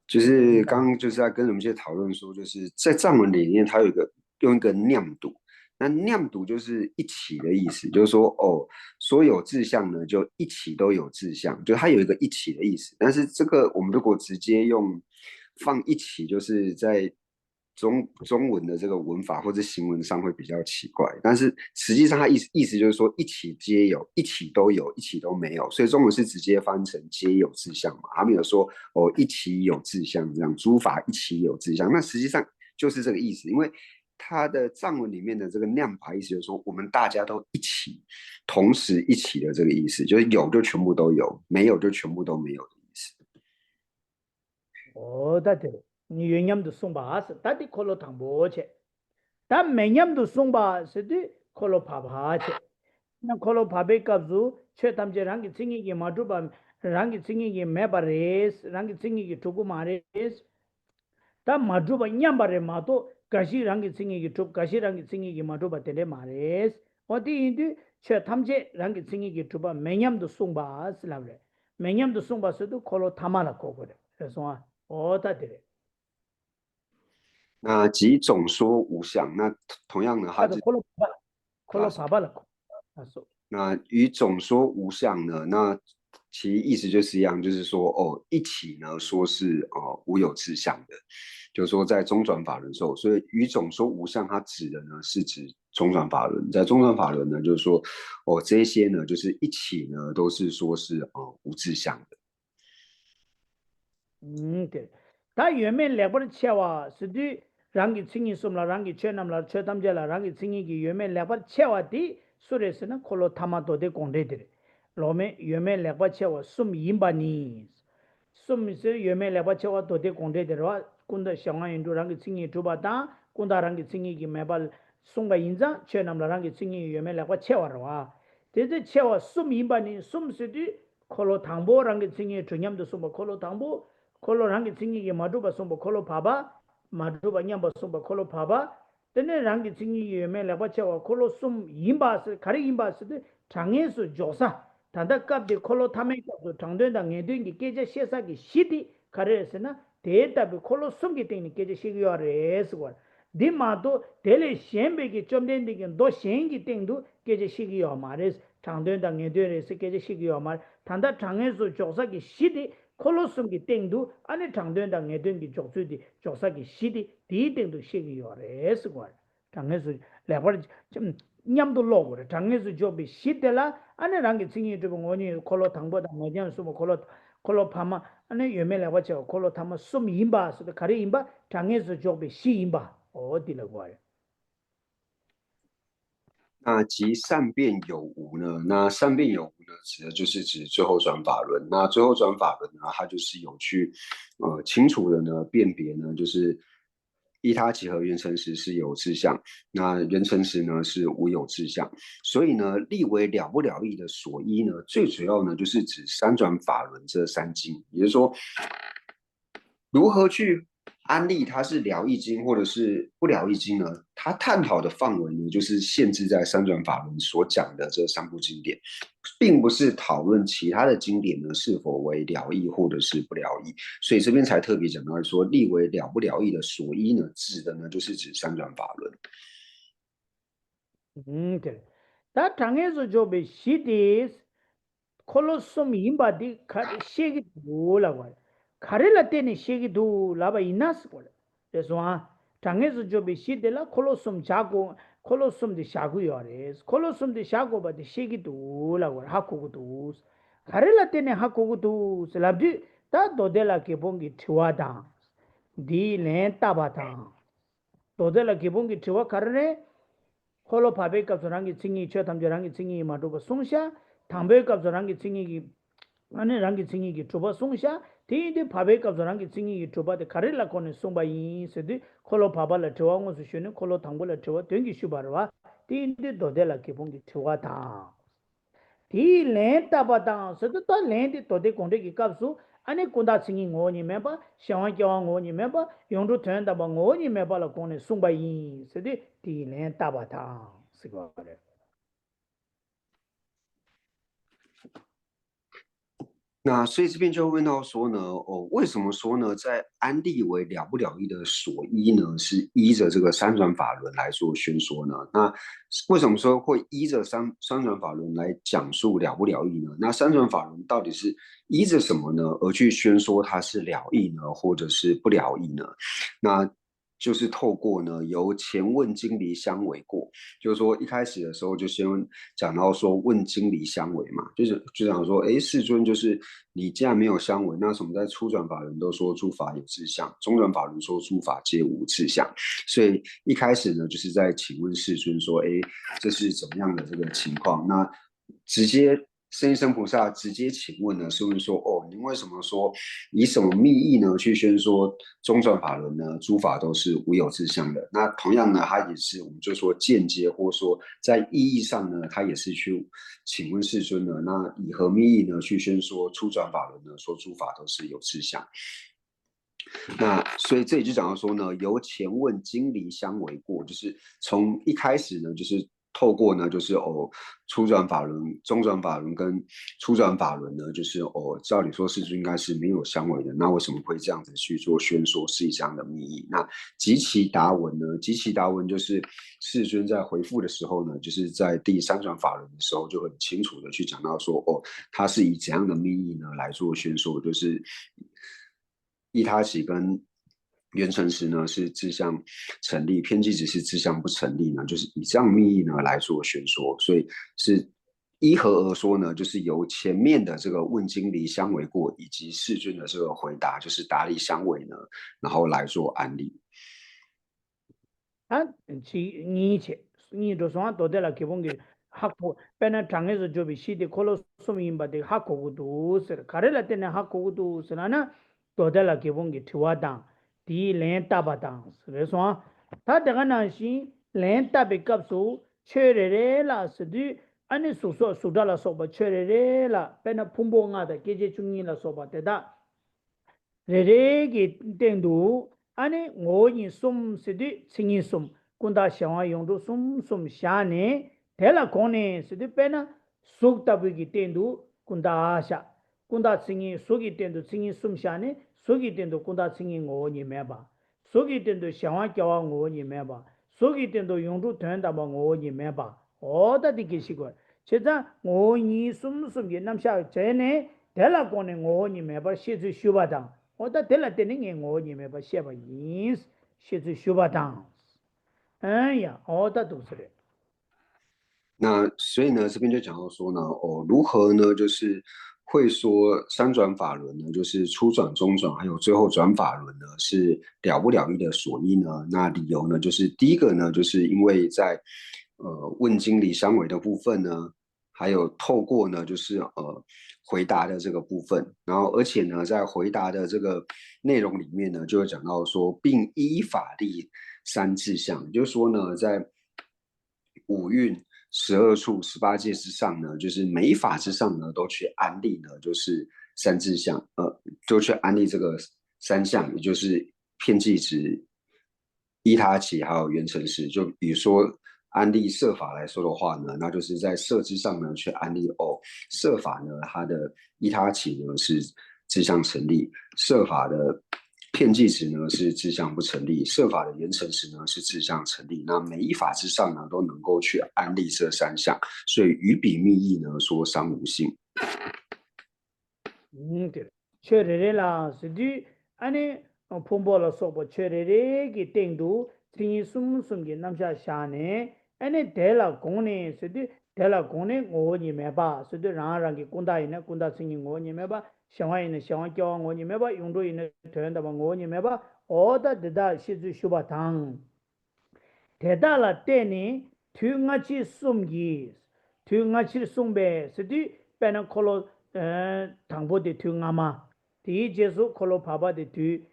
就是刚刚就是在跟我们一些讨论说，就是在藏文里面它有一个用一个酿读，那酿读就是一起的意思，就是说哦，所有志向呢就一起都有志向，就它有一个一起的意思。但是这个我们如果直接用放一起，就是在中文的这个文法或者行文上会比较奇怪，但是实际上它意思就是说一起皆有，一起都有，一起都没有，所以中文是直接翻成皆有志向嘛，他没有说哦一起有志向这样，诸法一起有志向，那实际上就是这个意思，因为它的藏文里面的这个量法意思就是说我们大家都一起，同时一起的这个意思，就是有就全部都有，没有就全部都没有的意思。o da de ni yu nyam du sungba as ta di kolo thangbo che ta me nyam du sungba se di kolo phaba che na kolo phabe kabzu che tamje rangi chingi gi matuba rangi chingi gi meba res rangi chingi gi tuku mares ta matuba nyamba re mato gashi rangi chingi gi tuk gashi rangi chingi gi matuba tele mares odi indi che tamje rangi chingi gi tuba menyam du sungba as lavre menyam du sungba se du kolo thamala kokore so o ta dire 那即总说无相，那同样呢，它 ado 就 kolo paba la ko so 那与总说无相呢，那其意思就是一样，就是说哦，一起呢说是无有志向的，就是说在中转法轮时候，所以与总说无相，它指的呢是指中转法轮，在中转法轮呢，就是说哦这些呢就是一起呢都是说是无志向的。对，他原面来不的切哇，是的，让给轻易送了，让给缺那么了，缺他们家了，让给轻易给原面来不切哇的，说的是呢，可能他妈多的功德的，老面原面来不切哇，送银巴尼，送是原面来不切哇多的功德的话，kun da shanga indu rangi tsingi tuba ta kun da rangi tsingi ki mebal sunga inza che namla rangi tsingi yome lakwa chewa rawa teze chewa sum imba ni sum sidi kolo thangbo rangi tsingi tunyam du sumba kolo thangbo kolo rangi tsingi ki maduba sumba kolo paba maduba nyamba sumba kolo paba tene rangi tsingi yome lakwa chewa kolo sum imba si kari imba sidi change su josa tanda kapdi kolo tame kapsu tangduen da ngeduen ki keja shesa ki shidi kare se na 대답이 콜로 숨기 때문에 계제 시기요레스 거 디마도 델레 셴베기 좀 된디긴 도 셴기 땡도 계제 시기요 말레스 장된다 녜되레스 계제 시기요 말 단다 장에서 조사기 시디 콜로 숨기 땡도 아니 장된다 녜된기 조수디 조사기 시디 디 땡도 시기요레스 거 장에서 레버 좀 냠도 로고 장에서 조비 시데라 아니 랑기 칭이 좀 원이 콜로 당보다 뭐냐 숨어 콜로 파마 아니 요멜라 와쳐 콜로 타마 숨 임바 서 가리 임바 장에서 조비 시 임바 어디라고 와요 那即善变有无呢？那善变有无呢，指的就是指最后转法轮。那最后转法轮呢，它就是有去清楚的呢辨别呢，就是依他集合缘成实是有志向，那缘成实呢是无有志向。所以呢，立为了不了义的所依呢，最主要呢就是指三转法轮这三经，也就是说如何去安利它是疗愈经或者是不疗愈经呢？它探讨的范围呢，就是限制在三转法轮所讲的这三部经典，并不是讨论其他的经典呢是否为疗愈或者是不疗愈。所以这边才特别讲到说，立为了不疗愈的所依呢，指的呢就是指三转法轮。对다 장에서 조비 시디 콜로 숨 임바 디 시기 돌라고 와요 가릴라 때니 시기 돌라바 이나스 걸 그래서 장에서 조비 시데라 콜로숨 자고 콜로숨디 샤구요레스 콜로숨디 샤고바디 시기 돌라고 하코고도 가릴라 때니 하코고도 슬랍디 다 도델라 케봉기 튀와다 디레 따바다 도델라 케봉기 튀와 가르네 콜로 바베캅 저랑기 칭이 쳐 담저랑기 칭이 마도바 송샤 담베캅 저랑기 칭이 아니 랑기 칭이기 조바 송샤 디디 파베 갑자 랑기 칭이기 조바데 카레라 코네 송바이 세디 콜로 파발라 조왕고 수슈네 콜로 당볼라 조와 땡기 슈바르와 디디 도델라 기본기 조와다 디 렌타바다 세도 또 렌디 도데 공데기 갑수 아니 콘다 칭이 ngo니 메바 샤완 껴왕 ngo니 메바 용도 텐다바 ngo니 메바라 코네 송바이 세디 디 렌타바다 시고레那所以这边就会问到说呢，为什么说呢，在安利为了不了义的所依呢，是依着这个三转法轮来做宣说呢？那为什么说会依着三转法轮来讲述了不了义呢？那三转法轮到底是依着什么呢，而去宣说它是了义呢，或者是不了义呢？那就是透过呢，由前问经离相违过，就是说一开始的时候就先讲到说问经离相违嘛，就讲说，哎，世尊就是你既然没有相违，那什么在初转法轮都说诸法有自相，中转法轮说诸法皆无自相，所以一开始呢就是在请问世尊说，哎，这是怎么样的这个情况？那直接圣一菩萨直接请问呢，是问说，您为什么说以什么密意呢去宣说中转法轮呢？诸法都是无有自相的。那同样呢，他也是我们就说间接或说在意义上呢，他也是去请问世尊呢，那以何密意呢去宣说初转法轮呢？说诸法都是有自相。那所以这里就讲到说呢，由前问经离相违过，就是从一开始呢，就是透过呢，就是初转法轮、中转法轮跟初转法轮呢，就是照理说世尊应该是没有相违的，那为什么会这样子去做宣说，是以这样的密意？那及其答文呢？及其答文就是世尊在回复的时候呢，就是在第三转法轮的时候就很清楚的去讲到说，他是以怎样的密意呢来做宣说，就是依他起跟缘成时呢是自相成立，偏激只是自相不成立呢，就是以这样密意呢来做宣说，所以是依何而说呢？就是由前面的这个问经离相违过，以及世尊的这个回答，就是答离相违呢，然后来做安利。아, 니 조선 도델라 기본기 학고 빼나 장에서 저비 시디 콜로 소미임바데 학고구도 서 가래라 때네 학고구도 서나나 도델라 기본기 티와당 디 렌타바당 그래서 다 대가나시 렌타베 값수 최레레라 스디 아니 소소 수달라 소바 최레레라 빼나 풍봉하다 계제 중이라 소바데다 레레기 땡도 아니 오니 숨스디 칭이 숨 군다 샤와 용도 숨숨 샤네 텔라 코네 스디 페나 속다비기 땡도 군다 아샤 군다 칭이 속이 땡도 칭이 숨 샤네 속이 땡도 군다 칭이 오니 메바 속이 땡도 샤와 껴와 오니 메바 속이 땡도 용도 된다 봐 오니 메바 어디디 계시고 제자 오니 숨숨 남샤 제네 텔라 코네 오니 메바 시즈 슈바당 오다 텔라 때는 ngô ni me ba xie ba yin xie zu xu ba dang哎呀오다 도스레 那所以呢，这边就讲到说呢，如何呢，就是会说三转法轮呢，就是初转、中转，还有最后转法轮呢，是了不了义的所依呢？那理由呢，就是第一个呢，就是因为在问经理相违的部分呢，还有透过呢，就是回答的这个部分，然后而且呢，在回答的这个内容里面呢，就会讲到说，并依法立三志向，也就是说呢，在五蕴12处18界之上呢，就是每一法之上呢，都去安立呢，就是三志向，就去安立这个三项，也就是遍计执、依他起还有缘成时。就比如说安立摄法来说的话呢，那就是在摄之上呢去安立摄法呢，它的依他起呢是志向成立，摄法的遍计执呢是志向不成立，摄法的缘成时呢是志向成立。那每一法之上呢都能够去安立这三项，所以于彼密意呢说三无性。对，确认啦，是的，安尼碰波了说不确认个程度，听松松个那下下呢，安尼得了讲呢，是的，得了讲呢，我你明白，是的，让个公大人呢，公大声音我你明白，想法人呢，想法叫我你明白，用着人呢，突然的吧，我你明白，我的得到写出修把汤，得到了对呢，推我去送去，推我去送呗，是的，别人可能。 당보 de tu ngama ti jesu kholo phaba de tu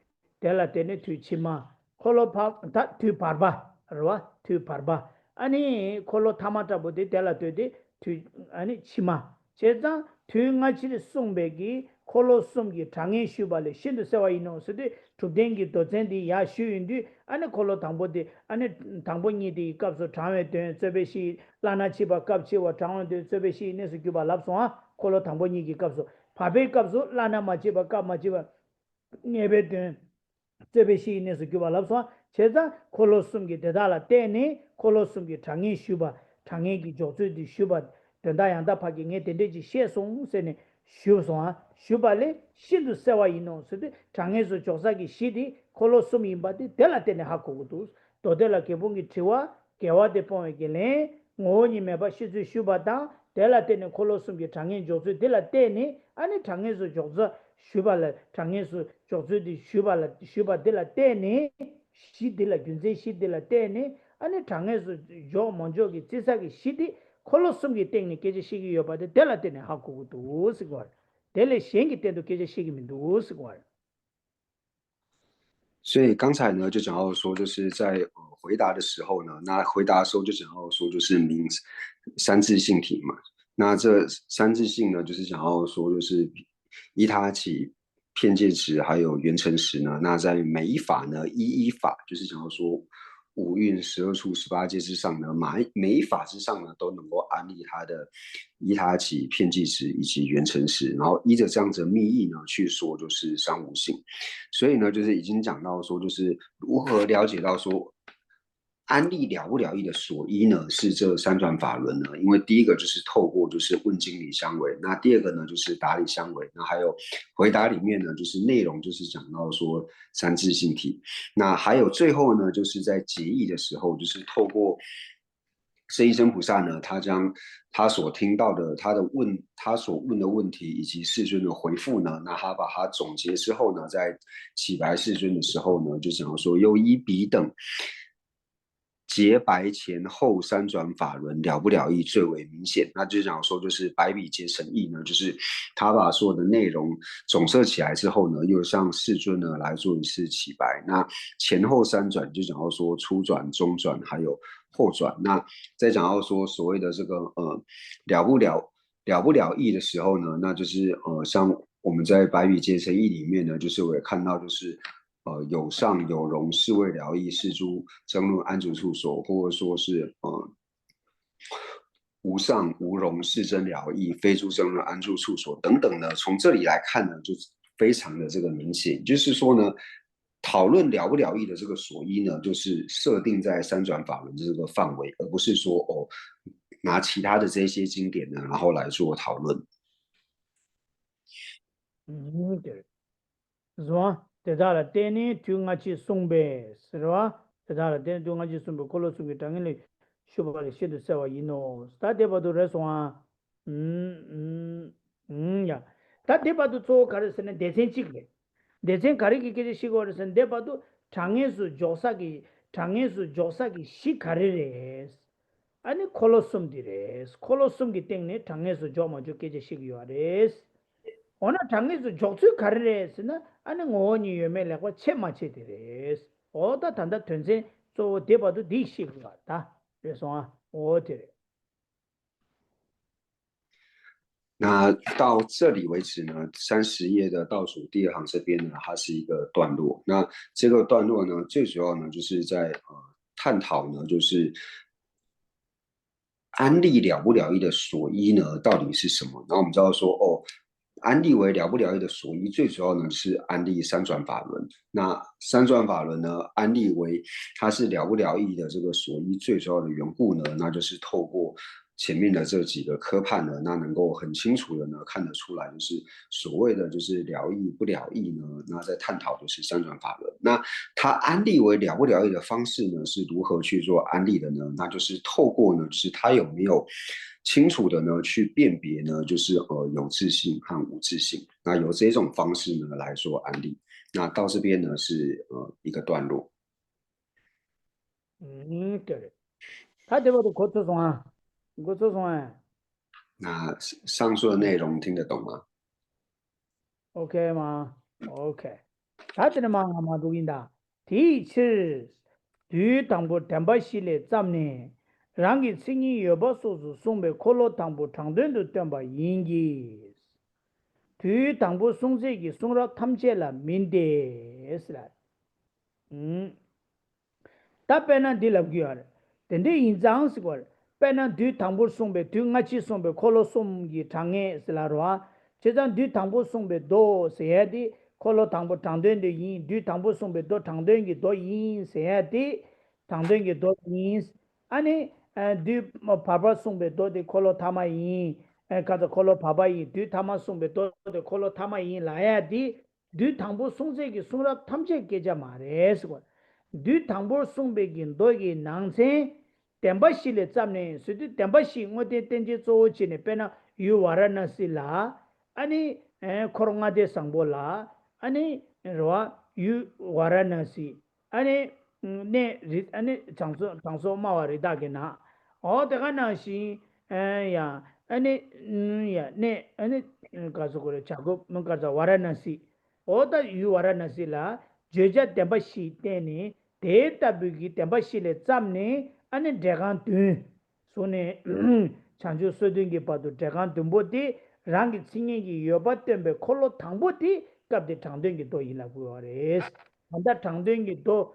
dela tene tu chima kholo pha ta tu parba arwa tu parba ani kholo thamata bode dela tu de tu ani chima cheza tu nga chi songbegi kholo somgi thange shubale shindu sewa ino sede tu dengi to zendi ya shu indi ani kholo thambo de ani thambo ni de kapso thame de sebeshi lana chiba kapchi wa thang de sebeshi ne su kuba lapso ha kholo thambo ni gi kapso phabe kapso lana ma chiba kap ma chiba ngebe de sebeshi ne su kuba lapso cheza kholo sumgi de dala tene kholo sumgi thange shuba thange gi jotsu di shuba denda yanda phagi nge de ji she song se ne shu song ha shubale shindu sewa ino sede thange su joksa gi shidi kholo sumi ba de dela tene hakko du to dela ke bungi chiwa kewa de pon gele ngoni meba shizu shubata dela tene kolosum ge changen jozu dela tene ani changen su jozu shubala changen su jozu di shubala shuba dela tene shi dela gunze shi dela tene ani changen su jo monjo ge tsisa ge shidi kolosum ge tene keje shigi yobade dela tene haku du sigwar dele shengi tendo keje shigi min du sigwar 所以刚才呢，就讲到说，就是在回答的时候呢，那回答的时候就讲到说，就是名三字性体嘛。那这三字性呢，就是讲到说，就是依他起片介词还有原成时呢，那在每一法呢，一法就是讲到说五蕴12处18界之上呢，每一法之上呢，都能够安立它的依他起片计时以及原成时，然后依着这样子的密意呢去说，就是三无性。所以呢，就是已经讲到说，就是如何了解到说。安利了不了义的所依呢，是这三转法轮呢。因为第一个就是透过就是问经理相违，那第二个呢就是答理相违，那还有回答里面呢就是内容就是讲到说三自性体，那还有最后呢就是在结义的时候，就是透过圣医生菩萨呢，他将他所听到的他所问的问题以及世尊的回复呢，那他把它总结之后呢，在启白世尊的时候呢，就讲说又依彼等。洁白前后三转法轮了不了义最为明显，那就讲说就是百比皆成义呢，就是他把所有的内容总摄起来之后呢，又向世尊呢来做一次起白。那前后三转就讲到说初转、中转还有后转。那再讲到说所谓的这个了不了义的时候呢，那就是像我们在百比皆成义里面呢，就是我也看到就是有上有容，是为了义，是诸争论安住处所，或者说是无上无容，是真了义，非诸争论安住处所等等呢。从这里来看呢，就非常的这个明显，就是说呢，讨论了不了义的这个所依呢，就是设定在三转法轮的这个范围，而不是说拿其他的这些经典呢，然后来做讨论。对，是吧？得到了，等你就我去送呗，是吧？得到了，等就我去送呗，可能送给当然嘞，学不了写的啥玩意喏，他得把都来送啊，呀，他得把都做开始是呢，得先几个，得先开始给写过的是，得把都常年是教啥个，常年是教啥个写开始嘞，아니 콜로숨 디레스 콜로숨 기 땡네 당에서 좀 먼저 깨지 시기요레스 어느 당에서 족수 가르레스나 아니 오니 요멜라고 채마치 디레스 어다 단다 던세 저 대바도 디시기 같다 그래서 어디래 那到这里为止呢，30页的倒数第二行这边呢，它是一个段落。那这个段落呢，最主要呢就是在探讨呢，就是安利了不了义的所依呢，到底是什么？然后我们知道说，安利为了不了义的所依，最主要呢是安利三转法轮。那三转法轮呢，安利为它是了不了义的这个所依最主要的缘故呢，那就是透过前面的这几个科判呢，那能够很清楚的呢看得出来，就是所谓的就是了义不了义呢，那在探讨的是三转法轮。那它安利为了不了义的方式呢，是如何去做安利的呢？那就是透过呢，就是它有没有清楚的呢去辨别呢，就是有自性和无自性。那由这种方式呢来做安利。那到这边呢是一个段落。对他대봐도 고쳐송아 고쳐송아 那上述的内容听得懂吗？ OK 吗？OK。다들 아마读인다. 디칠 뒤 당부 담바실에 잡네. 랑기 승이 여버소스 송베 콜로 당부 당된도 담바 인기. 뒤 당부 송세기 송라 탐제라 민데스라. 음. Ta pena di lab gyar tende injang sigwar pena du thambur songbe du ngachi songbe kholo som gi thange silarwa chedan du thambur songbe do seyadi kholo thambur thangden de yin du thambur songbe do thangden gi do yin seyadi thangden gi do yin ani du phaba songbe do de kholo thama yin ka da kholo phaba yin du thama songbe do de kholo thama yin la ya di du thambur songse gi sungra thamche geja mare sigwar du thangbo songbegin dogi nangsen tenbashi le tsamne sudu tenbashi ngote tenje tso chine pena yu waranasi la ani koronga de sangbo la ani rwa yu waranasi ani ne ani changso mawa rida ge na o de ga na shi ya ani ya ne ani kaso kore chago mungkaza waranasi o da yu waranasi la jeja tenbashi tene 대 따비기 템바실에 짬네 아니 대간 든 손에 chanju sodin ge padu dagan dumbo di rangi chingegi yoba tembe kolo tangbo di kapde tangden ge do ila guores anda tangden ge do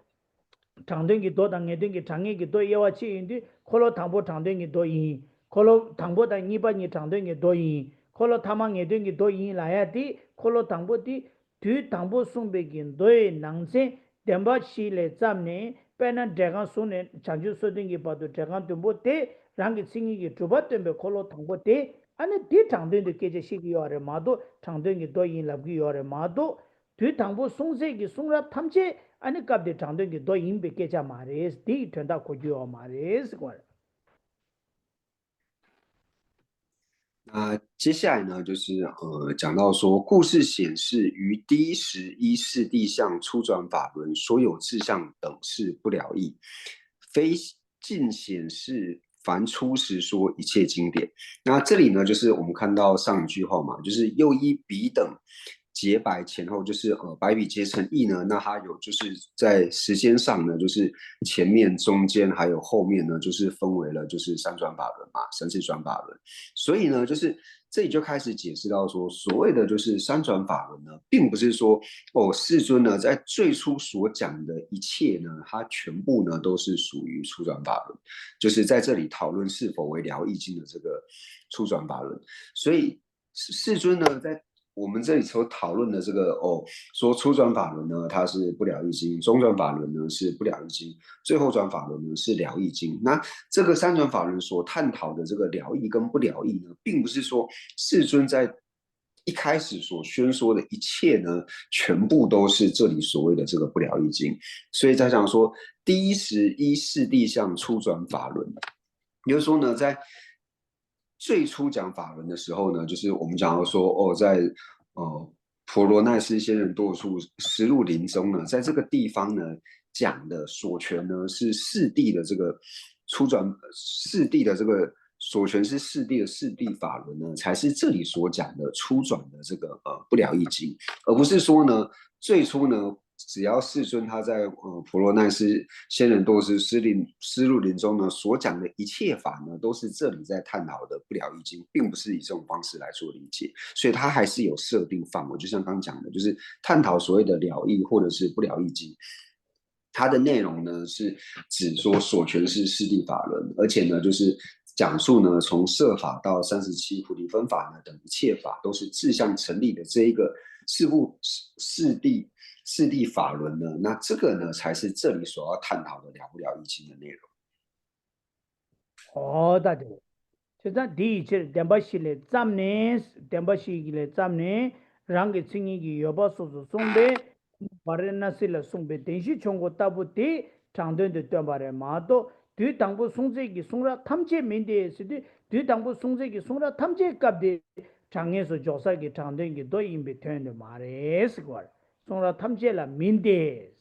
dang ngeden ge tangi ge do yewa chi indi kolo tangbo tangden ge do yin kolo tangbo da niba ni tangden ge do yin kolo tamang ngeden ge do yin la ya di kolo tangbo di du tangbo sungbe gen do nangse demba shi le zamne pena dagan sune chanju sodin ge padu dagan dumbo de rangi singi ki drupa tenpe kolo tangpo te ane di tangden de keje shiki yore maado tangden ki do yin labki yore maado di tangpo songse ki songra tamche ane kapde tangden ki do yin pe keja mares di tenda koju yo mares kwa 接下来呢，就是讲到说，故事显示于第一时一事地相初转法轮所有志向等是不了义，非尽显示凡初时说一切经典。那这里呢，就是我们看到上一句话嘛，就是又依彼等结白前后，就是百比皆成义呢。那它有就是在时间上呢，就是前面、中间还有后面呢，就是分为了就是三转法轮嘛，三次转法轮。所以呢，就是这里就开始解释到说，所谓的就是三转法轮呢，并不是说世尊呢在最初所讲的一切呢，它全部呢都是属于初转法轮，就是在这里讨论是否为疗易经的这个初转法轮。所以世尊呢在我们这里所讨论的这个说初转法轮呢，它是不了易经；中转法轮呢是不了易经；最后转法轮呢是了易经。那这个三转法轮所探讨的这个了义跟不了义呢，并不是说世尊在一开始所宣说的一切呢，全部都是这里所谓的这个不了义经。所以在讲说第一时依四谛相初转法轮，也就是说呢，在最初讲法轮的时候呢，就是我们讲到说在婆罗奈斯仙人多处实入林中呢，在这个地方呢讲的所权呢是四谛的这个初转四谛的这个所权是四谛的四谛法轮呢，才是这里所讲的初转的这个不了义经，而不是说呢最初呢只要世尊他在婆罗奈斯仙人多斯丝路林中呢所讲的一切法呢，都是这里在探讨的不了义经，并不是以这种方式来做理解，所以它还是有设定范围，就像刚讲的，就是探讨所谓的了义或者是不了义经。它的内容呢是指说所权是四谛法轮，而且呢就是讲述呢从摄法到37菩提分法呢等一切法都是志向成立的这一个四谛法轮呢，那这个呢才是这里所要探讨的了不了义经的内容。da de cheta di che dembashi le zamne dembashi le zamne rangi chingegi yoba so songbe barenasi la songbe denshi chonggo tabu ti tangden de tembare mato du tangbo songse gi songra tamche mende sidi du tangbo songse gi songra tamche kapde changye so josa gi tangden gi do imbe tende mare sgwar songra tamche la mende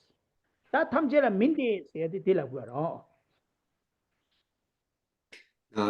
ta tamche la mende se yadi tila gwaro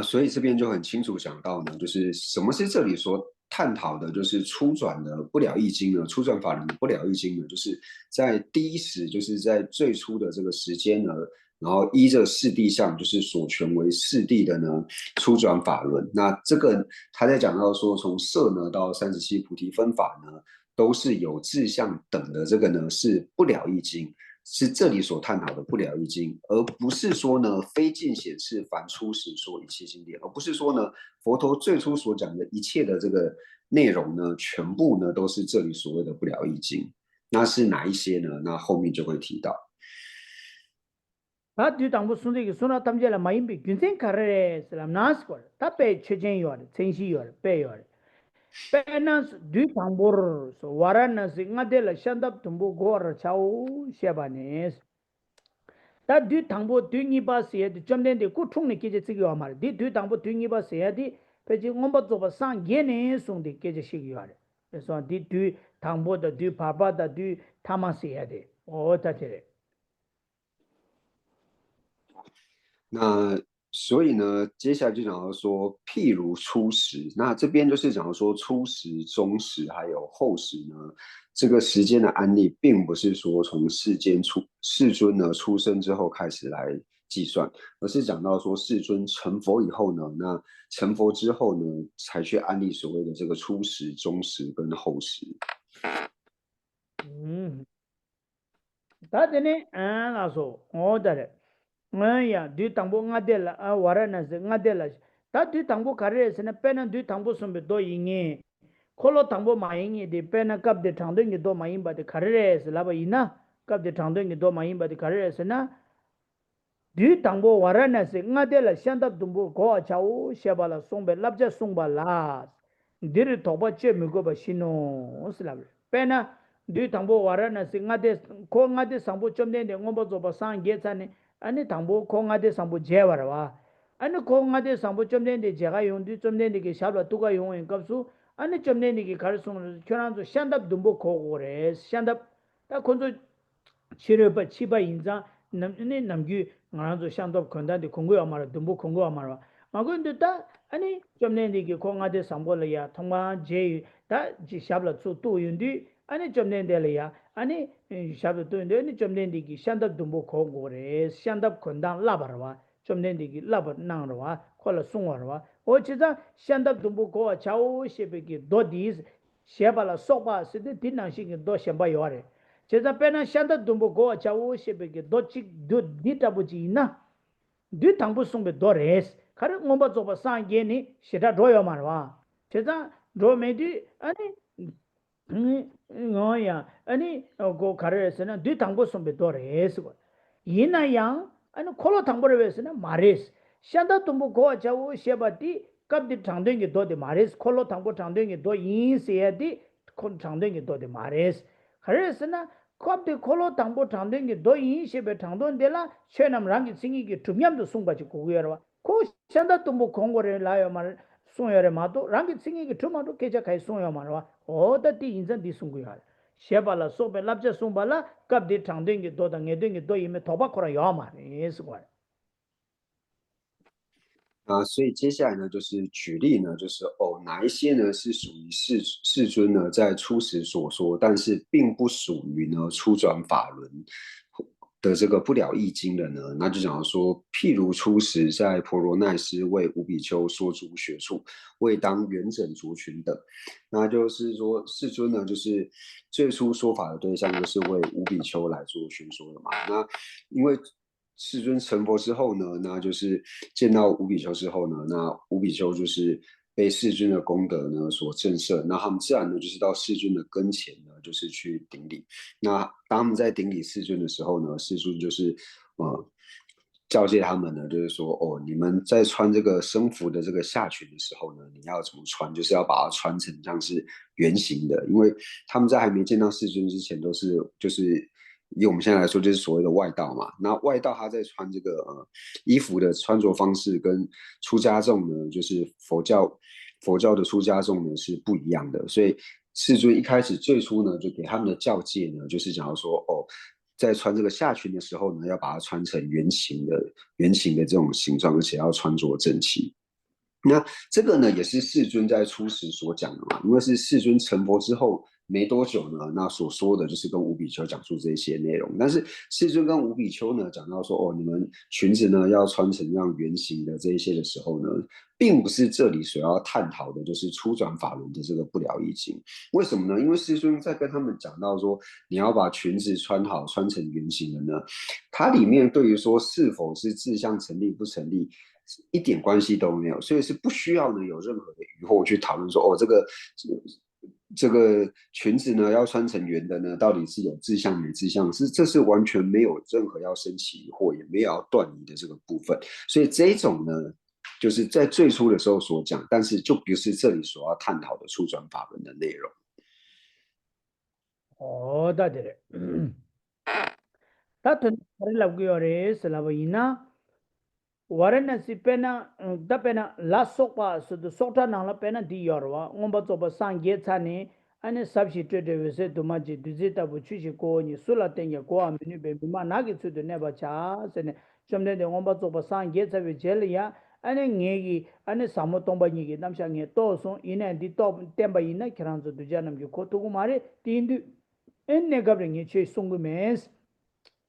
所以这边就很清楚讲到呢，就是什么是这里所探讨的，就是初转的不了义经呢？初转法轮的不了义经呢，就是在第一时，就是在最初的这个时间呢，然后依着四谛相，就是所权为四谛的呢，初转法轮。那这个他在讲到说，从色呢到37菩提分法呢，都是有志向等的，这个呢是不了义经。是这里所探讨的不了义经，而不是说呢非尽显示凡初时说一切经典，而不是说呢佛陀最初所讲的一切的这个内容呢，全部呢都是这里所谓的不了义经。那是哪一些呢？那后面就会提到。다 뒤당부 순대기 소나 탐제라 마임비 균생 카레 슬람 나스콜 타페 체chen 요르 첸시 요르 페 요르 페나스 뒤당부 소 와라나시 nga데라 샨답 tumbu 고르 차우 셰바네스 다 뒤당부 뒤니바시에 점된데 꾸퉁니 계제 쓰기와 말 뒤당부 뒤니바시에 페지 옴바 조바 상게네 송데 계제 시기와레 그래서 뒤당부다 뒤바바다 뒤 타마시에 돼 오타테레 那所以呢，接下来就讲到说，譬如初时，那这边就是讲说初时、中时还有后时呢，这个时间的案例，并不是说从世尊呢出生之后开始来计算，而是讲到说世尊成佛以后呢，那成佛之后呢，才去安利所谓的这个初时、中时跟后时。다되네 나서 오다래 야 뒤당보 nga델라 와라나스 nga델라 다 뒤당보 가르에서는 빼는 뒤당보 선배 도 잉이 콜로 당보 마잉이 디 빼는 갑데 당등이 도 마잉바데 가르에서 라바 이나 갑데 당등이 도 마잉바데 가르에서나 뒤당보 와라나스 nga델라 샨답 dumbo 고 차오 샤발라 송베 랍자 송발라 디르 토바체 미고바 시노 슬라브 빼나 뒤 당보 와라나시 ngade ko ngade sambo chomde de ngombo zoba sang ge chane ani 당보 ko ngade sambo je warwa ani ko ngade sambo chomde de 제가 용디 chomde de ge shabla tuga 용인 값수 ani chomde de ge 가르송 현안도 샨답 dumbo ko gore 샨답 다 konzo 치르바 치바 인자 남네 남규 ngaranzo 샨답 건단데 공고 아마라 dumbo 공고 아마라 마고인데 다 아니 chomde de ge ko ngade sambo ya 통마 je 다 지 shabla tu tu yundi 아니 점된데려야 아니 샤도 도인데 아니 점된디기 샨답 dumbo 고고레 샨답 건당 라바라와 점된디기 라바 나라와 콜라 송와라와 오치자 샨답 dumbo 고와 차오 셰베기 도디스 셰발라 소바 시데 디난시기 도 셴바 요레 제자 페나 샨답 dumbo 고와 차오 셰베기 도치 도 디타부지나 디 당부 송베 도레스 카르 momba zoba 상게니 시다 도요 말와 제자 로메디 아니 ngaya ani go karesena du tangbo sombe dores go yina yang ani kholo tangbo resena mares shanda tumbo go chawo shebati kabdi tangdeng do de mares kholo tangbo tangdeng do yin se di khon tangdeng do de mares karesena kabdi kholo tangbo tangdeng do yin shebe tangdon de la chenam rangi singi ki tumyam do sungba chi ko yerwa ko shanda tumbo kongore layo mar 송여레 마도 랑기 싱이기 투마도 계자 가이 송여 말와 어다디 인전 디숭구야 셰발라 소베 랍제 송발라 갑디 탕댕기 도당에 댕기 도이메 도바코라 야마 예스고 所以接下来呢，就是举例呢，就是哪一些呢是属于世尊呢在初时所说，但是并不属于呢初转法轮的这个不了义经的呢，那就讲说，譬如初时在婆罗奈斯为五比丘说诸学处，为当圆整族群等，那就是说世尊呢，就是最初说法的对象就是为五比丘来做宣说的嘛。那因为世尊成佛之后呢，那就是见到五比丘之后呢，那五比丘就是被世尊的功德呢所震慑，那他们自然呢就是到世尊的跟前呢，就是去顶礼。那当他们在顶礼世尊的时候呢，世尊就是教诫他们呢，就是说你们在穿这个僧服的这个下裙的时候呢，你要怎么穿，就是要把它穿成像是圆形的，因为他们在还没见到世尊之前都是就是以我们现在来说，就是所谓的外道嘛。那外道他在穿这个衣服的穿着方式，跟出家众呢，就是佛教的出家众呢是不一样的。所以世尊一开始最初呢，就给他们的教戒呢，就是讲到说，在穿这个下裙的时候呢，要把它穿成圆形的这种形状，而且要穿着整齐。那这个呢，也是世尊在初时所讲的嘛，因为是世尊成佛之后没多久呢，那所说的就是跟五比丘讲述这些内容。但是世尊跟五比丘呢讲到说，哦，你们裙子呢要穿成那样圆形的这一些的时候呢，并不是这里所要探讨的，就是初转法轮的这个不了义经。为什么呢？因为世尊在跟他们讲到说，你要把裙子穿好，穿成圆形的呢，它里面对于说是否是志向成立不成立，一点关系都没有，所以是不需要呢有任何的疑惑去讨论说，哦，这个裙子呢要穿成圆的呢，到底是有志向没志向？这是完全没有任何要升起疑惑，也没有要断疑的这个部分。所以这一种呢，就是在最初的时候所讲，但是就不是这里所要探讨的初转法轮的内容。哦，大姐嘞，他吞还是个有嘞，是那不一样。Varanasi pena da pena la sokpa so the sokta nang la pena di yorwa ngomba toba sangye chane ane sabshi tete wese dumaji duzita bu chushi ko ni sula tenya ko aminu be bima nagi tsu de neba cha sene chomde de ngomba toba sangye chabe jeli ya ane ngegi ane samo tomba ni ge namsha nge to so ine di to temba ina kiranzo dujanam ge ko to mare tindu enne gabre nge che sungu mes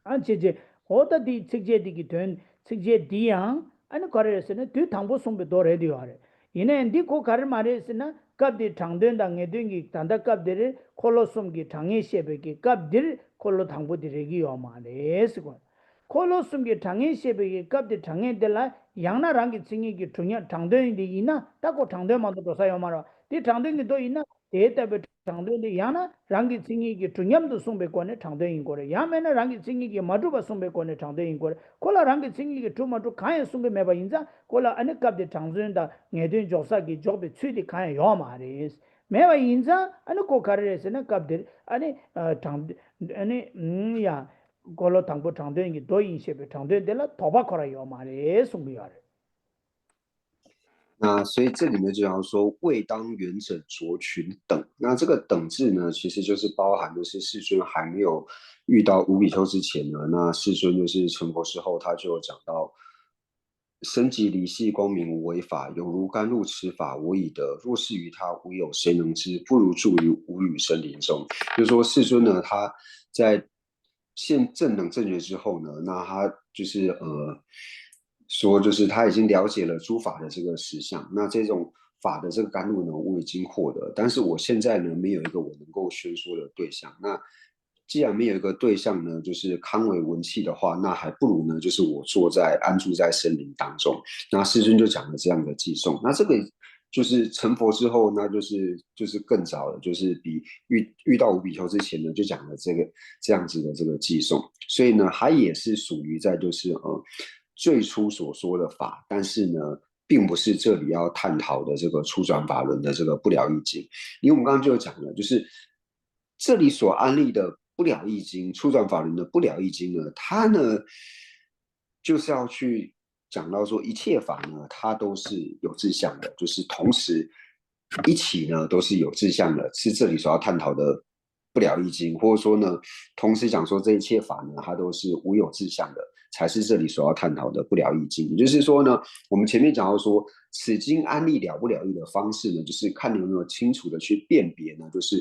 안치제 호다디 직제디기 된 직제 디양 아니 거래에서는 뒤 당보 송배 도래디요 하래 이내 디고 가를 말했으나 갑디 당된당 에딩기 단다 갑디를 콜로 숨기 당에 셰베기 갑딜 콜로 당보디레기요 말했고 콜로 숨기 당에 셰베기 갑디 당에 될라 양나랑기 징이기 중요 당된디 이나 따고 당된만도 도사요 말아 디 당된기 도 이나 대답에 장도인데 야나 랑기 징이기 중염도 송배권에 장도인 거래 야매나 랑기 징이기 마두바 송배권에 장도인 거래 콜라 랑기 징이기 두마두 가야 송배 매바 인자 콜라 안에 갑데 장도인다 녜된 조사기 조베 취디 가야 요 말이스 매바 인자 안에 고카르에서는 갑데 아니 장 아니 야 콜로 당보 장도인기 도인셰베 장도인데라 도바코라 요 말이스 송비야래 那所以这里面就要说未当元者着裙等，那这个等字呢，其实就是包含就是世尊还没有遇到五比丘之前呢，那世尊就是成佛之后，他就有讲到。身即离系光明无为法，有如甘露持法，我已得。若是于他，无有谁能知？不如住于无语森林中。就是说，世尊呢，他在现正等正觉之后呢，那他就是说就是他已经了解了诸法的这个实相，那这种法的这个甘露呢，我已经获得，但是我现在呢，没有一个我能够宣说的对象。那既然没有一个对象呢，就是康为文气的话，那还不如呢，就是我安住在森林当中。那世尊就讲了这样的寄颂，那这个就是成佛之后，那就是更早了，就是比遇到五比丘之前呢，就讲了这样子的这个寄颂，所以呢，它也是属于在就是最初所说的法，但是呢。并不是这里要探讨的这个初转法轮的这个不了义经，因为我们刚刚就有讲了，就是这里所安立的不了义经、初转法轮的不了义经呢，它呢就是要去讲到说一切法呢，它都是有志向的，就是同时一起呢都是有志向的，是这里所要探讨的不了义经，或者说呢，同时讲说这一切法呢，它都是无有志向的。才是这里所要探讨的不了义经。也就是说呢，我们前面讲到说，此经安立了不了义的方式呢，就是看你有没有清楚的去辨别呢，就是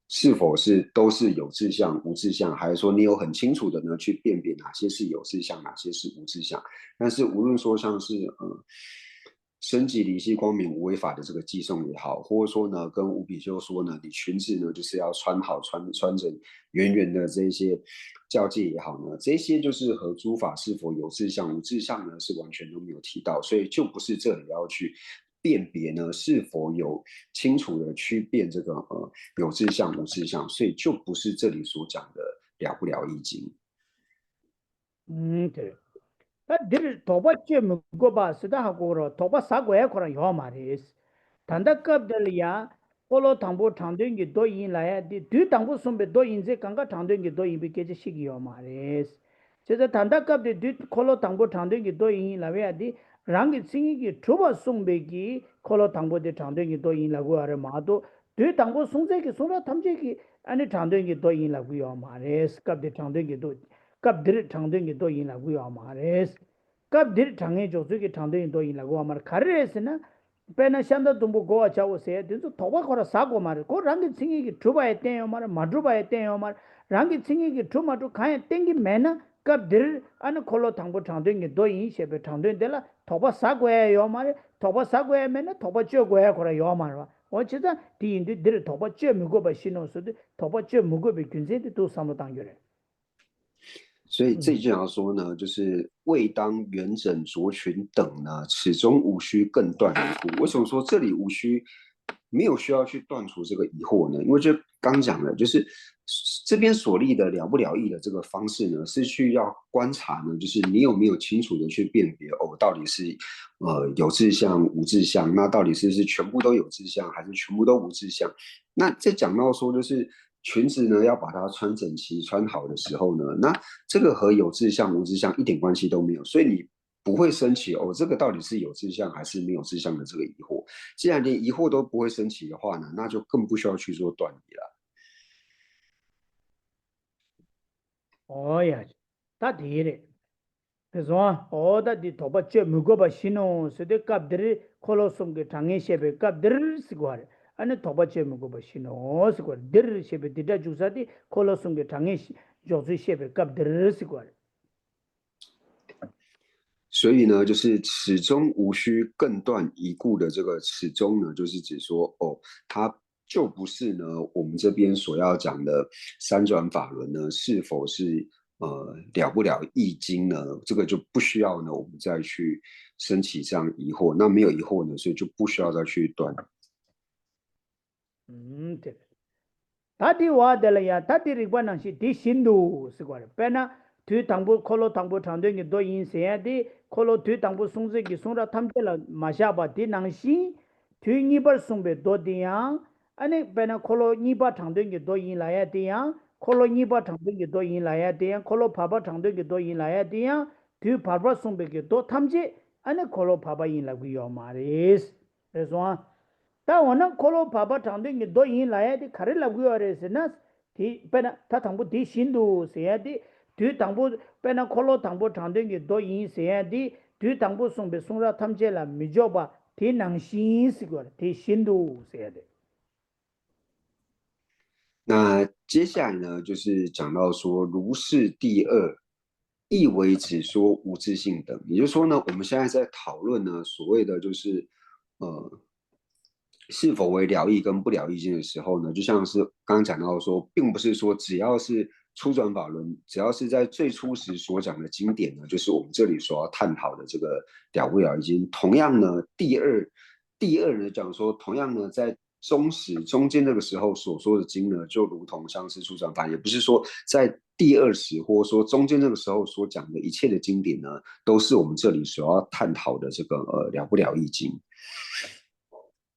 是否都是有志向、无志向，还是说你有很清楚的呢去辨别哪些是有志向，哪些是无志向。但是无论说像是升级离系光明无为法的这个寄送也好，或者说呢，跟五比丘说呢，你裙子呢就是要穿好，穿着圆圆的这些教戒也好呢，这些就是和诸法是否有志向无志向呢是完全都没有提到，所以就不是这里要去辨别呢是否有清楚的区辨这个有志向无志向，所以就不是这里所讲的了不了义经。对。dir toba che mugo ba sida ha goro toba sa go ya kora yo ma res tanda kap del ya polo tangbo tangden gi do yin la ya di du tangbo sumbe do yin ze kanga tangden gi do yin bi ke je shigi yo ma res che da tanda kap de du kolo tangbo tangden gi do yin la ya di rang gi singi gi tuba sumbe gi kolo tangbo de tangden gi do yin la go are ma do du tangbo sungze gi sura tamje gi ani tangden gi do yin la go yo ma res kap de tangden gi do kap dir tangden gi do yin la go yo ma res kap dir thange jo ki thangde do yin la go mar khare se na pena shanda tumbu go acha wo se din so thoba khora sa go mar ko rang singi ki thuba ete yo mar madruba ete yo mar rang singi ki thuma tu khaye tengi mena kap dir an kholo thangbo thangde ngi do yin shebe thangde de la thoba sa go yo mar thoba sa go mena thoba che go ya khora yo mar wa o chida di indi dir thoba che mu go ba shino so de thoba che mu go be kunze de do samu tang yore 所以这句要说呢，就是未当元整浊群等呢，始终无需更断疑故。为什么说这里无需没有需要去断除这个疑惑呢？因为就刚讲了，就是这边所立的了不了义的这个方式呢，是去要观察呢，就是你有没有清楚的去辨别哦，到底是有志向无志向，那到底是全部都有志向，还是全部都无志向？那在讲到说就是裙子呢要把它穿整齐、穿好的时候呢，那这个和有志向、无志向一点关系都没有，所以你不会升起哦，这个到底是有志向还是没有志向的这个疑惑。既然连疑惑都不会升起的话呢，那就更不需要去做断疑了。哦呀，大体的。그래서 어다디 도바 쩨 무고바 신노 세데 갑드리 콜로송게 장에 셰베 갑드르 시고알 아니 도바 쩨 무고바 신노 시고알 드르 셰베 디다 주사디 콜로송게 장에 조수 셰베 갑드르 시고알 所以呢，就是始终无需更断一故的这个始终呢，就是指说哦，它就不是呢我们这边所要讲的三转法轮呢，是否是了不了易经呢？这个就不需要呢我们再去升起这样疑惑。那没有疑惑呢，所以就不需要再去断。对。다디 와델야 다디 리바나시 디 신두 스고레 페나 튜 당부 콜로 당부 당den기 도 인세야디 콜로 튜 당부 송제기 송라 탐텔라 마샤바 디 낭시 튜 니벌 송베 도디야 아니 페나 콜로 니바 당den기 도 인라야디야 콜로 니바 당den기 도 인라야디야 콜로 파바 당den기 도 인라야디야 튜 파바 송베기 도 탐지 아니 콜로 파바 인라고 요마레스 그래서 다 원은 콜로 바바 당den기 도 인라야디 카레 라고요레스나 디 페나 타 당부 디 신도 세야디 뒤 당부 페나 콜로 당부 당den기 도 인세야디 뒤 당부 송베 송라 탐제라 미조바 디 낭신 시고 디 신도 세야디 那接下来呢，就是讲到说如是第二，亦为只说无自性等。也就是说呢，我们现在在讨论呢，所谓的就是是否为了义跟不了义经的时候呢，就像是刚刚讲到说，并不是说只要是初转法轮，只要是在最初时所讲的经典呢，就是我们这里所要探讨的这个了不了义经。同样呢，第二呢讲说，同样呢在中间这个时候所说的经呢，就如同像是初转法，也不是说在第二时或者说中间这个时候所讲的一切的经典呢，都是我们这里所要探讨的这个了不了义经。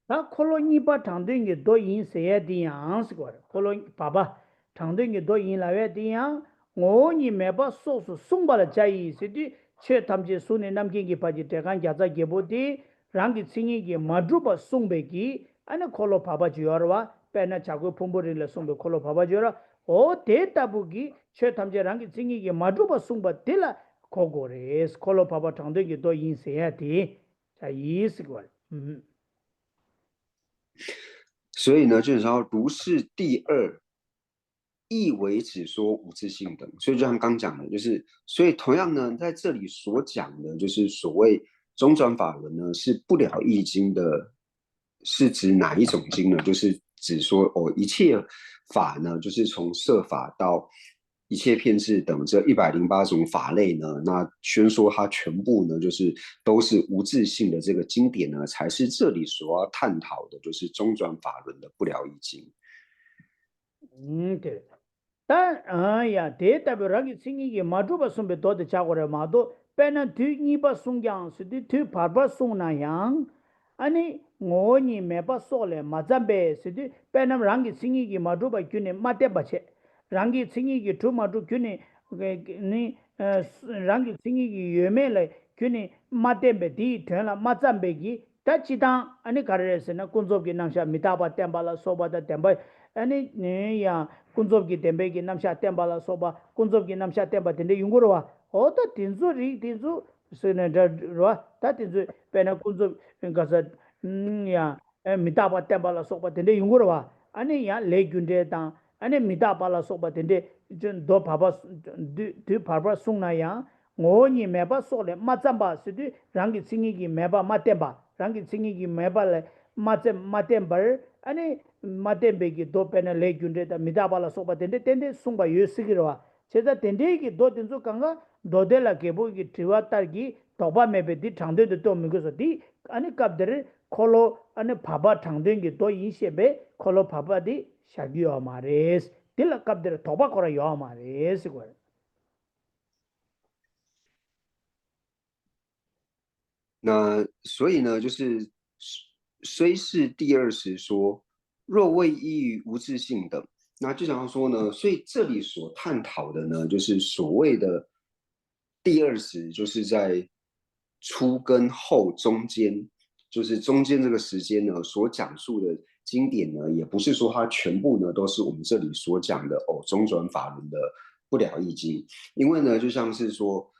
다 콜로 니바 당den기 도 인세야디양 스고 콜로 바바 당den기 도 인라야디양 오니 메바 소스 송바라 자이 시디 체 탐제 수네 남긴기 바지 대간 자자 게보디 랑기 칭이기 마드루바 송베기 아니 콜로 바바 지어와 페나 자고 폼보릴라 송베 콜로 바바 지어라 오 데타부기 체 탐제 랑기 칭이기 마드루바 송바 딜라 고고레스 콜로 바바 당den기 도 인세야디 자 이스고 所以呢，就是说如是第二，亦为只说无自性等。所以就像刚讲的，就是所以同样呢，在这里所讲的，就是所谓中转法轮呢，是不了义经的，是指哪一种经呢？就是指说哦，一切法呢，就是从摄法到一切片智等这108种法类呢，那宣说它全部呢，就是都是无自性的这个经典呢，才是这里所要探讨的，就是中转法轮的不了义经。对。但呀，这代表让你心里马祖巴送别多的家伙的马多，别人对你把送样是的，对爸爸送那样，安尼我你没把说了马赞呗是的，别人让你心里马祖巴叫你马得不切，让你心里出马祖叫你你让你心里原面来叫你马得不的，全了马赞呗的，但其他安尼搞的是那工作给那些米大把点巴了，说把的点巴。 아니 네야 군접기 덴베기 남샤 템발라 소바 군접기 남샤 템바 덴데 융고로와 어떤 딘조리 딘조 所以呢，这是吧？他就是别人工作，可是呀，米大把电把了说把天天用过了吧？安尼呀，雷军这当，安尼米大把了说把天天就多爸爸对爸爸送那样，我你没把说了，马怎把是的，让给生意给没把马电把，让给生意给没把了马电把儿，安尼马电别给多别人雷军这的米大把了说把天天送把有事个吧？现在天天给多天做刚刚。도데라 게보기 트와타기 도바 메베디 장데도 또 미고서디 아니 갑데르 콜로 아니 바바 장데기 또 인셰베 콜로 바바디 샤기요 마레스 딜라 갑데르 도바 거라 요 마레스 거那所以呢，就是虽是第二时说，若未依于无自性等，那就想要说呢，所以这里所探讨的呢，就是所谓的第二时，就是在初跟后中间，就是中间这个时间呢，所讲述的经典呢，也不是说它全部呢都是我们这里所讲的中转法轮的不了义经，因为呢，就像是说。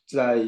在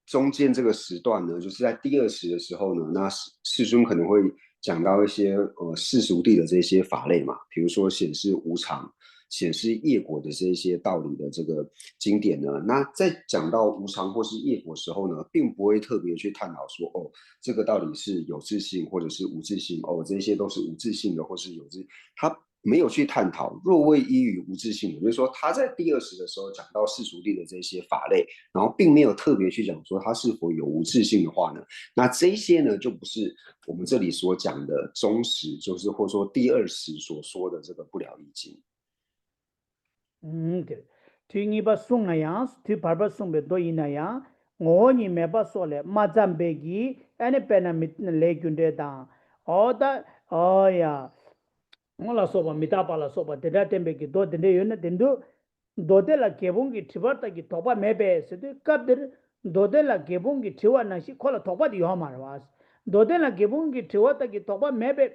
中间这个时段呢，就是在第二时的时候呢，那世尊可能会讲到一些世俗谛的这些法类嘛，比如说显示无常、显示业果的这些道理的这个经典呢，那在讲到无常或是业果的时候呢，并不会特别去探讨说这个到底是有自性或者是无自性这些都是无自性的或是有自，它没有去探讨若未依于无自性，也就是说他在第二时的时候讲到世俗谛的这些法类，然后并没有特别去讲说它是否有无自性的话呢，那这些呢就不是我们这里所讲的中时，就是或者说第二时所说的这个不了义经。对，听你把送那样，听爸爸送的多一那样，我你没把说了，马占贝基，安尼别那米雷军的当，的，哦呀。ngola soba mitapa la soba teda tembe ki do tende yone tendo dode la kebung ki tibarta ki toba mebe sede kapder dode la kebung ki tiwa na shi kola toba di yoma was dode la kebung ki tiwa ta ki toba mebe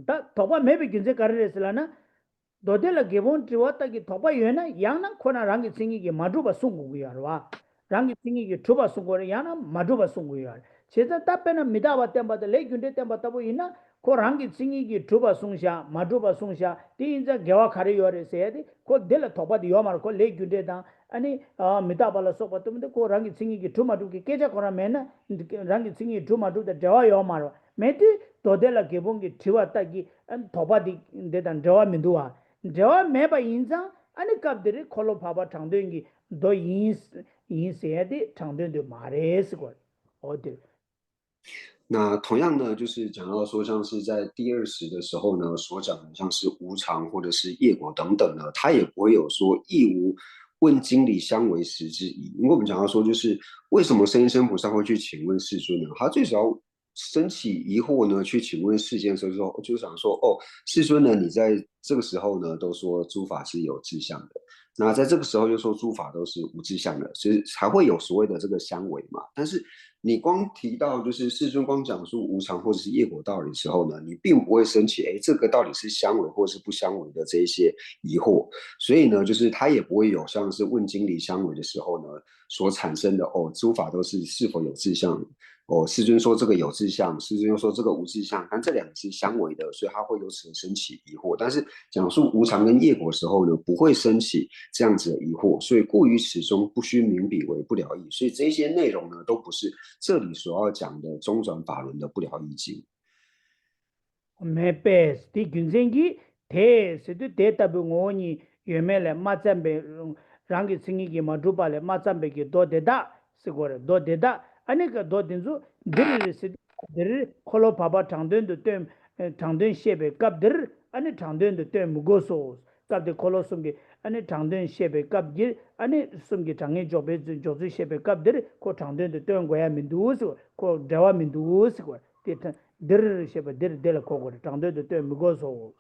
ta toba mebe ginze karre sela na dode la kebung tiwa ta ki toba yona yana kona rangi singi ki madruba sungu yar wa rangi singi ki tuba sungu yana madruba sungu yar cheta tapena mitapa temba de le gunde temba tabu ina ko rangi tsingi ki drupa sungsha, ma drupa sungsha, di inza gyawa khari yore sayadi, ko dila topa di yomar ko le gyunde dang, ani mitabala sopa tumde ko rangi tsingi ki dhuma dhuki kecha kora mena, rangi tsingi ki dhuma dhukda jawa yomar, meti dodela kibungi thiwa taki topa di dedan jawa minduwa, jawa meba inza, ani kapdiri kolo papa changdo ingi do yin sayadi changdo ingi mares kwa, odi. 那同样呢，就是讲到说，像是在第二时的时候呢，所讲的像是无常或者是业果等等呢，它也不会有说亦无问经理相为实之疑。因为我们讲到说，就是为什么观音菩萨会去请问世尊呢？他最主要升起疑惑呢，去请问世间的时候，就想说，世尊呢，你在这个时候呢，都说诸法是有志向的，那在这个时候又说诸法都是无志向的，所以才会有所谓的这个相违嘛。但是你光提到就是世尊光讲述无常或者是业果道理的时候呢，你并不会升起这个到底是相违或是不相违的这一些疑惑，所以呢，就是他也不会有像是问经理相违的时候呢所产生的诸法都是否有志向。世尊说这个有志向，世尊又说这个无志向，但这两个是相违的，所以他会由此升起疑惑。但是讲述无常跟业果的时候呢，不会升起这样子的疑惑，所以故于此中不须明彼为不了义。所以这些内容呢，都不是这里所要讲的中转法轮的不了义经。Mepes di gunzengi te sedu te tabu ngoni yemele mazambe rangi singi ki madrupa le mazambe ki do deda sigore do deda anika do dinzu dir sedu dir kolo papa tangden de tem tangden shebe kap dir ani tangden de tem mugoso kap de kolo sumgi ani tangden shebe kap gir ani sumgi tangi jobe jozu shebe kap dir ko tangden de tem goya mindu ko dewa mindu sigore dir sheba dir dela kogor tangde de te mugoso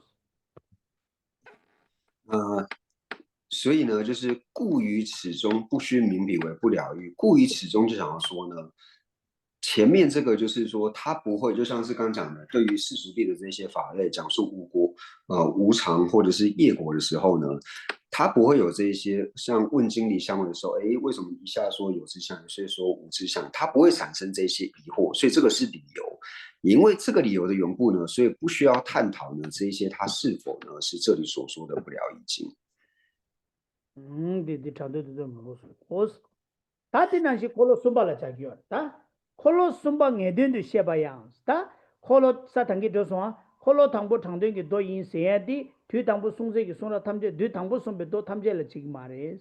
所以呢，就是故于此中不须明彼为不了义。故于此中就想要说呢，前面这个就是说，他不会就像是刚讲的，对于世俗谛的这些法类讲述无常或者是业果的时候呢，它不会有这一些像问经理项目的时候，哎，为什么一下说有志向，有些说无志向，它不会产生这些疑惑，所以这个是理由。因为这个理由的缘故呢，所以不需要探讨呢这一些它是否呢是这里所说的不了已经。对，差不多这么说。다들 난시 콜로 숨발라 자기요. 다 콜로 숨바 녜된도 셰바양. 다 콜로 사탕기 저소아 콜로 당보 당된기 도 인세야디 뒤 당보 송세기 송라 탐제 뒤 당보 송베 도 탐제를 지금 말해.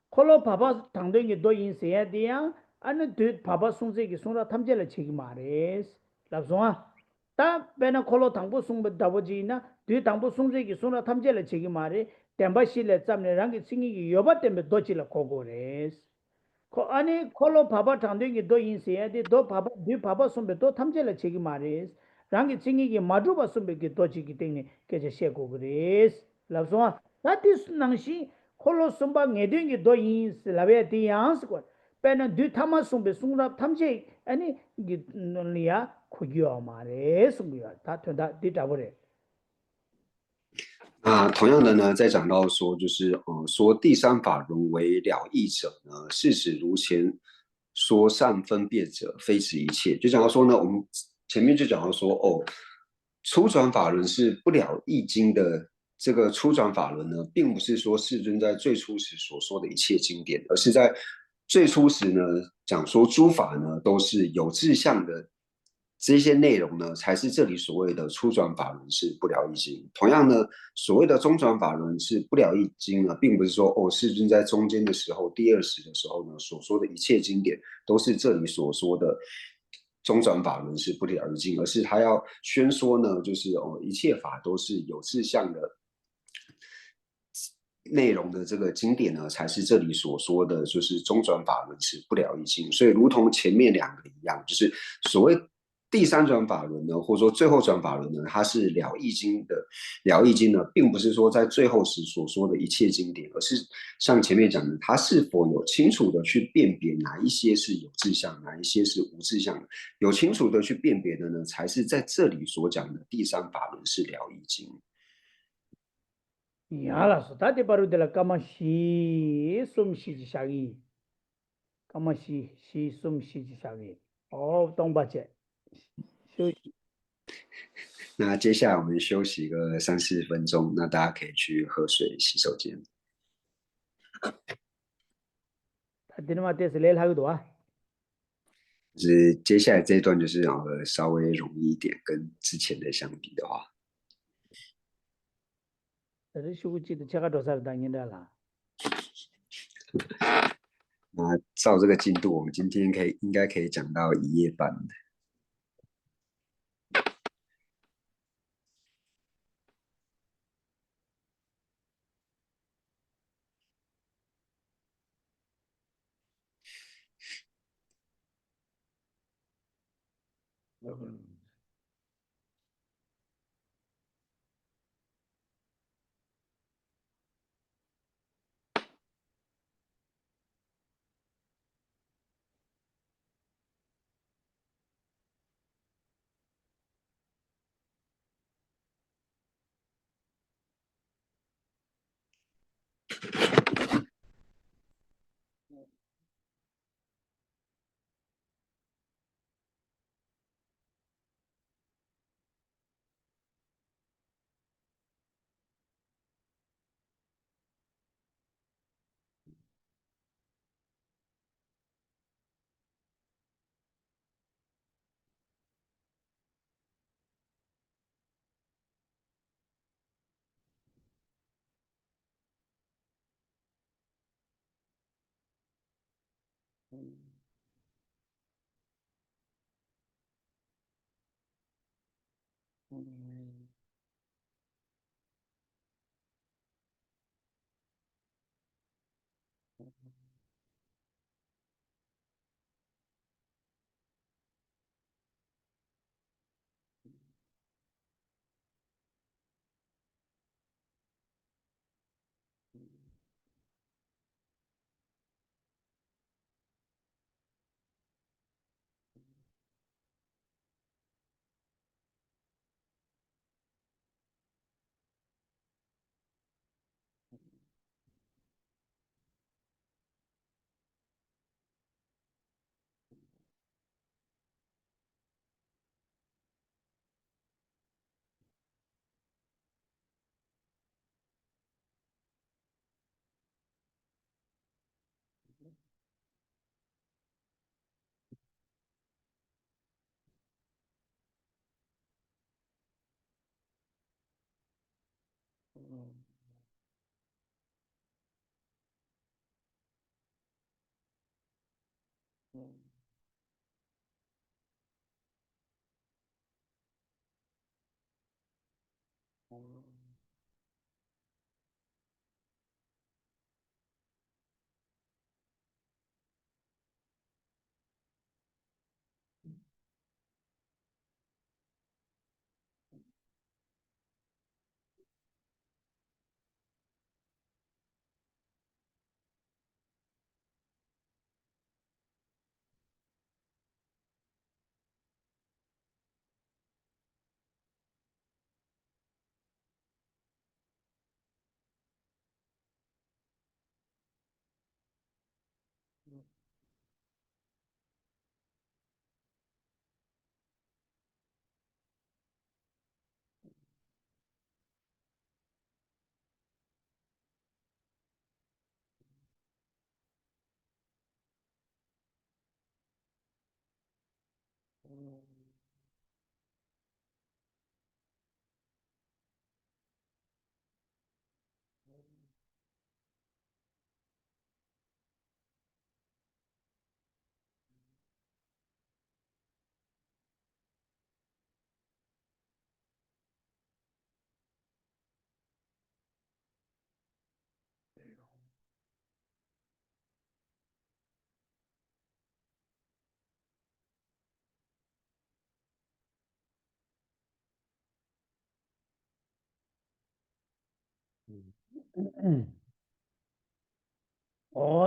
콜로 바바 당된기 도 인세야디야 아니 뒤 바바 송세기 송라 탐제를 지금 말해. 랍송아 다 베나 콜로 당보 송베 다보지나 뒤 당보 송세기 송라 탐제를 지금 말해. 템바실레 짬네 랑기 싱이 여바 때문에 도치라 고고레스. 아니 콜로 바바 당대기 도 인세야데 도 바바 디 바바 숨베 도 탐제라 책이 말이스 랑기 칭이기 마주바 숨베기 도 지기 때문에 계제 셰고 그레스 랍소아 다티스 낭시 콜로 숨바 녜딩기 도 인스 라베 디앙스 거 페나 디 타마 숨베 숨라 탐제 아니 기 논리야 고기어 말이스 뭐야 다 된다 디다버레 那同样的呢，在讲到说，就是说第三法轮为了义者呢，事实如前说善分别者，非此一切。就讲到说呢，我们前面就讲到说，初转法轮是不了义经的这个初转法轮呢，并不是说世尊在最初时所说的一切经典，而是在最初时呢，讲说诸法呢都是有志向的。这些内容呢，才是这里所谓的初转法轮是不了义经。同样呢，所谓的中转法轮是不了义经呢，并不是说世尊在中间的时候，第二时的时候呢，所说的一切经典都是这里所说的中转法轮是不了义经，而是他要宣说呢，就是一切法都是有志向的。内容的这个经典呢，才是这里所说的，就是中转法轮是不了义经。所以，如同前面两个一样，就是所谓第三转法轮呢，或者说最后转法轮呢，它是了义经的。了义经呢，并不是说在最后时所说的一切经典，而是像前面讲的，它是否有清楚的去辨别哪一些是有志向，哪一些是无志向的，有清楚的去辨别的呢，才是在这里所讲的第三法轮是了义经。야라서 다데 바로 데라 까마시 숨쉬지 샤기 까마시 시 숨쉬지 샤기 동바체休那接下来我们休息个30分钟，那大家可以去喝水、洗手间。다데마테스 레일 하기도 와 就是接下来这一段就是稍微容易一点，跟之前的相比的话， 르슈구치도 제가 도사를 당긴다라 那照这个进度，我们今天应该可以讲到一夜半的。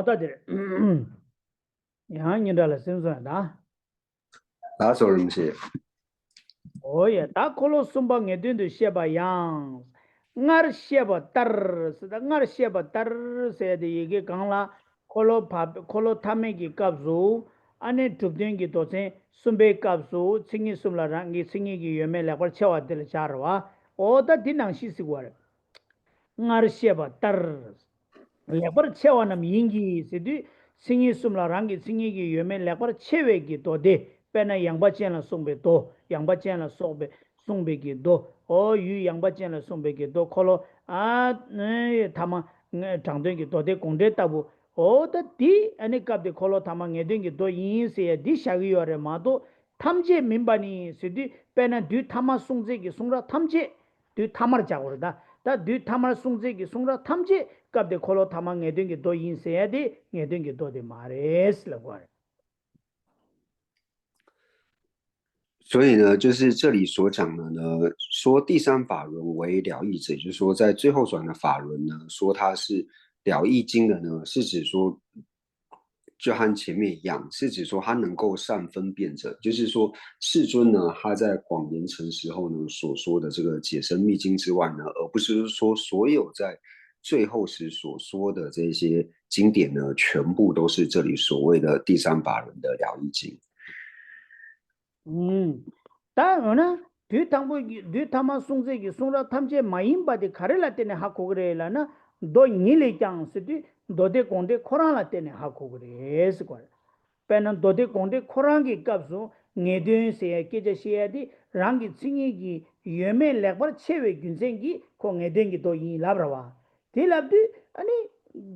다들 양이라 생선다.打手人些，오예, 다 콜로 숨방에 된도 셰바 양. ngar 셰바 따르 스다 ngar 셰바 따르 세데 이게 강라 콜로 파 콜로 타메기 갑조 안에 줍된기 도세 숨베 갑조 칭이 숨라랑기 칭이기 여메라 걸 채와들 자르와 오다 디낭 시스고 ngar 셰바 따르 레버 채와남 인기 세디 싱이 숨라 랑기 싱이기 요메 레버 채웨기 도데 페나 양바첸라 송베도 양바첸라 송베 송베기 도 어유 양바첸라 송베기 도 콜로 아네 타마 장된기 도데 공데 따부 어다디 아니 갑데 콜로 타마 녜된기 도 인세 디 샤기요레 마도 탐제 민바니 세디 페나 디 타마 송제기 송라 탐제 디 타마르 자고르다 다뒤 타마 숭제기 숭라 탐지 갑데 콜로 타마 녜된게 도 인세야디 녜된게 도데 마레스라고. 所以呢，就是这里所讲的呢，说第三法轮为了义者，也就是说，在最后转的法轮呢，说它是了义经的呢，是指说，就和前面一样，是指说它能够善分辨者，就是说世尊呢，他在广严成时候呢所说的这个解生密经之外呢，而不是说所有在最后时所说的这些经典呢，全部都是这里所谓的第三法轮的了义经。 다음은 뒤 타마 숭제기 숭라 탐제 마임바디 카레라 때네 하고 그래라나 도 니레장 쓰디 도데 공데 코란라 때네 하고 그래스 거 빼는 도데 공데 코란기 값수 녜된세 깨제시야디 랑기 칭이기 예메 레버 체웨 균생기 공에된기 도 이라브라와 딜랍디 아니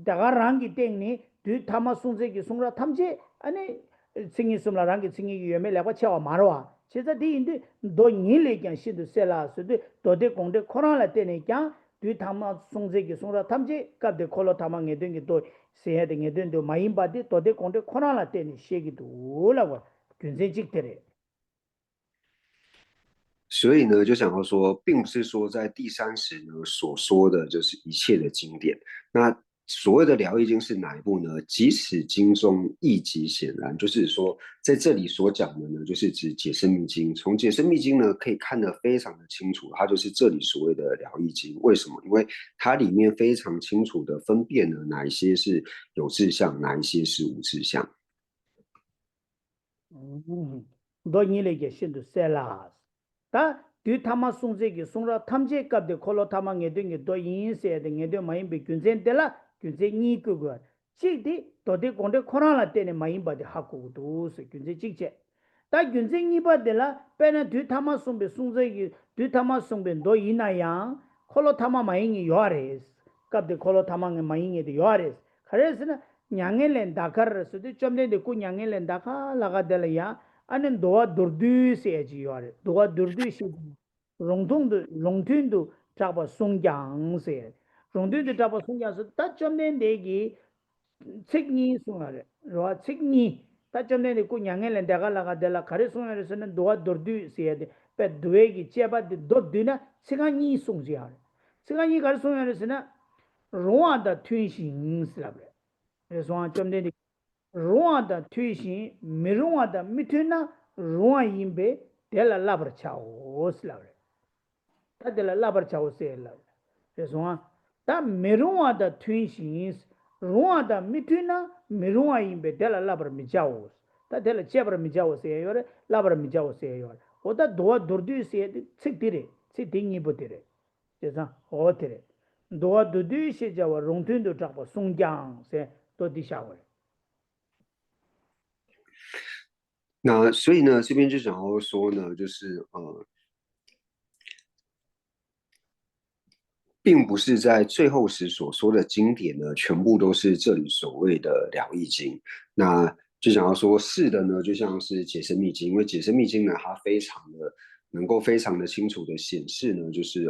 다가 랑기 땡니 뒤 타마 숭제기 숭라 탐제 아니 칭이 숨라랑기 칭이 예메 레버 체와 마로와 제자 디인데 도 니레장 시도 셀라스데 도데 공데 코란라 때네 장 뒤 타마 숭제기 숭라 탐제 갑데 콜로 타망에 된게 또 세야등에 된도 마임바디 도데 공데 코란라 때네 시기도 라고 균생직들에 所以呢，就想要说，并不是说在第三时呢所说的就是一切的经典。那所谓的了义经是哪一部呢？即使经中义极显然，就是说在这里所讲的呢，就是指解生密经。从解生密经呢，可以看得非常的清楚，它就是这里所谓的了义经。为什么？因为它里面非常清楚的分辨了哪一些是有志向，哪一些是无志向。도 니레게 신도 셀라스 다 뒤타마 숭제기 숭라 탐제 갑데 콜로 타망에 된게 도 인세 된게 도 마임비 균센텔라 균센이 그거 지디 도데 공데 코로나 때네 마임바데 하고도 균제 직제 다 균센이 바데라 페나 뒤타마 숭베 숭제기 뒤타마 숭베 도 이나야 콜로 타마 마잉이 요아레스 갑데 콜로 타마게 마잉이 요아레스 그래서는 냥엘렌 다카르스도 좀데데 꾸 냥엘렌 다카 라가델야 아는 도와 두르두세지 요아레 도와 두르두시 롱동도 롱튼도 잡아 송장세 롱튼도 잡아 송장세 다 좀데기 책니 송아레 로아 책니 다 좀데데 꾸 냥엘렌 다가 라가델라 카레 송아레스는 도와 두르두세데 pe duwe ki cheba di do dina siganyi songjiya siganyi kar songya resina rongwa da tuishin silabre reswa chomde di rongwa da tuishin mi rongwa da mituna rongwa yinbe dela labar chao silabre ta dela labar chao se labre reswa ta mi rongwa da tuishin rongwa da mituna mi rongwa yinbe dela labar mi chao ta dela chebar mi chao se yore labar mi chao se yore oda doa durdu se tsik dire tsik dingi bu dire jesa o dire doa durdu se jawa rongtun do chakpa songjiang se do di sha wale 那所以呢，这边就想要说呢，就是并不是在最后时所说的经典呢，全部都是这里所谓的疗愈经。那就想要说，是的呢，就像是解释密经，因为解释密经呢，它非常的能够非常的清楚的显示呢，就是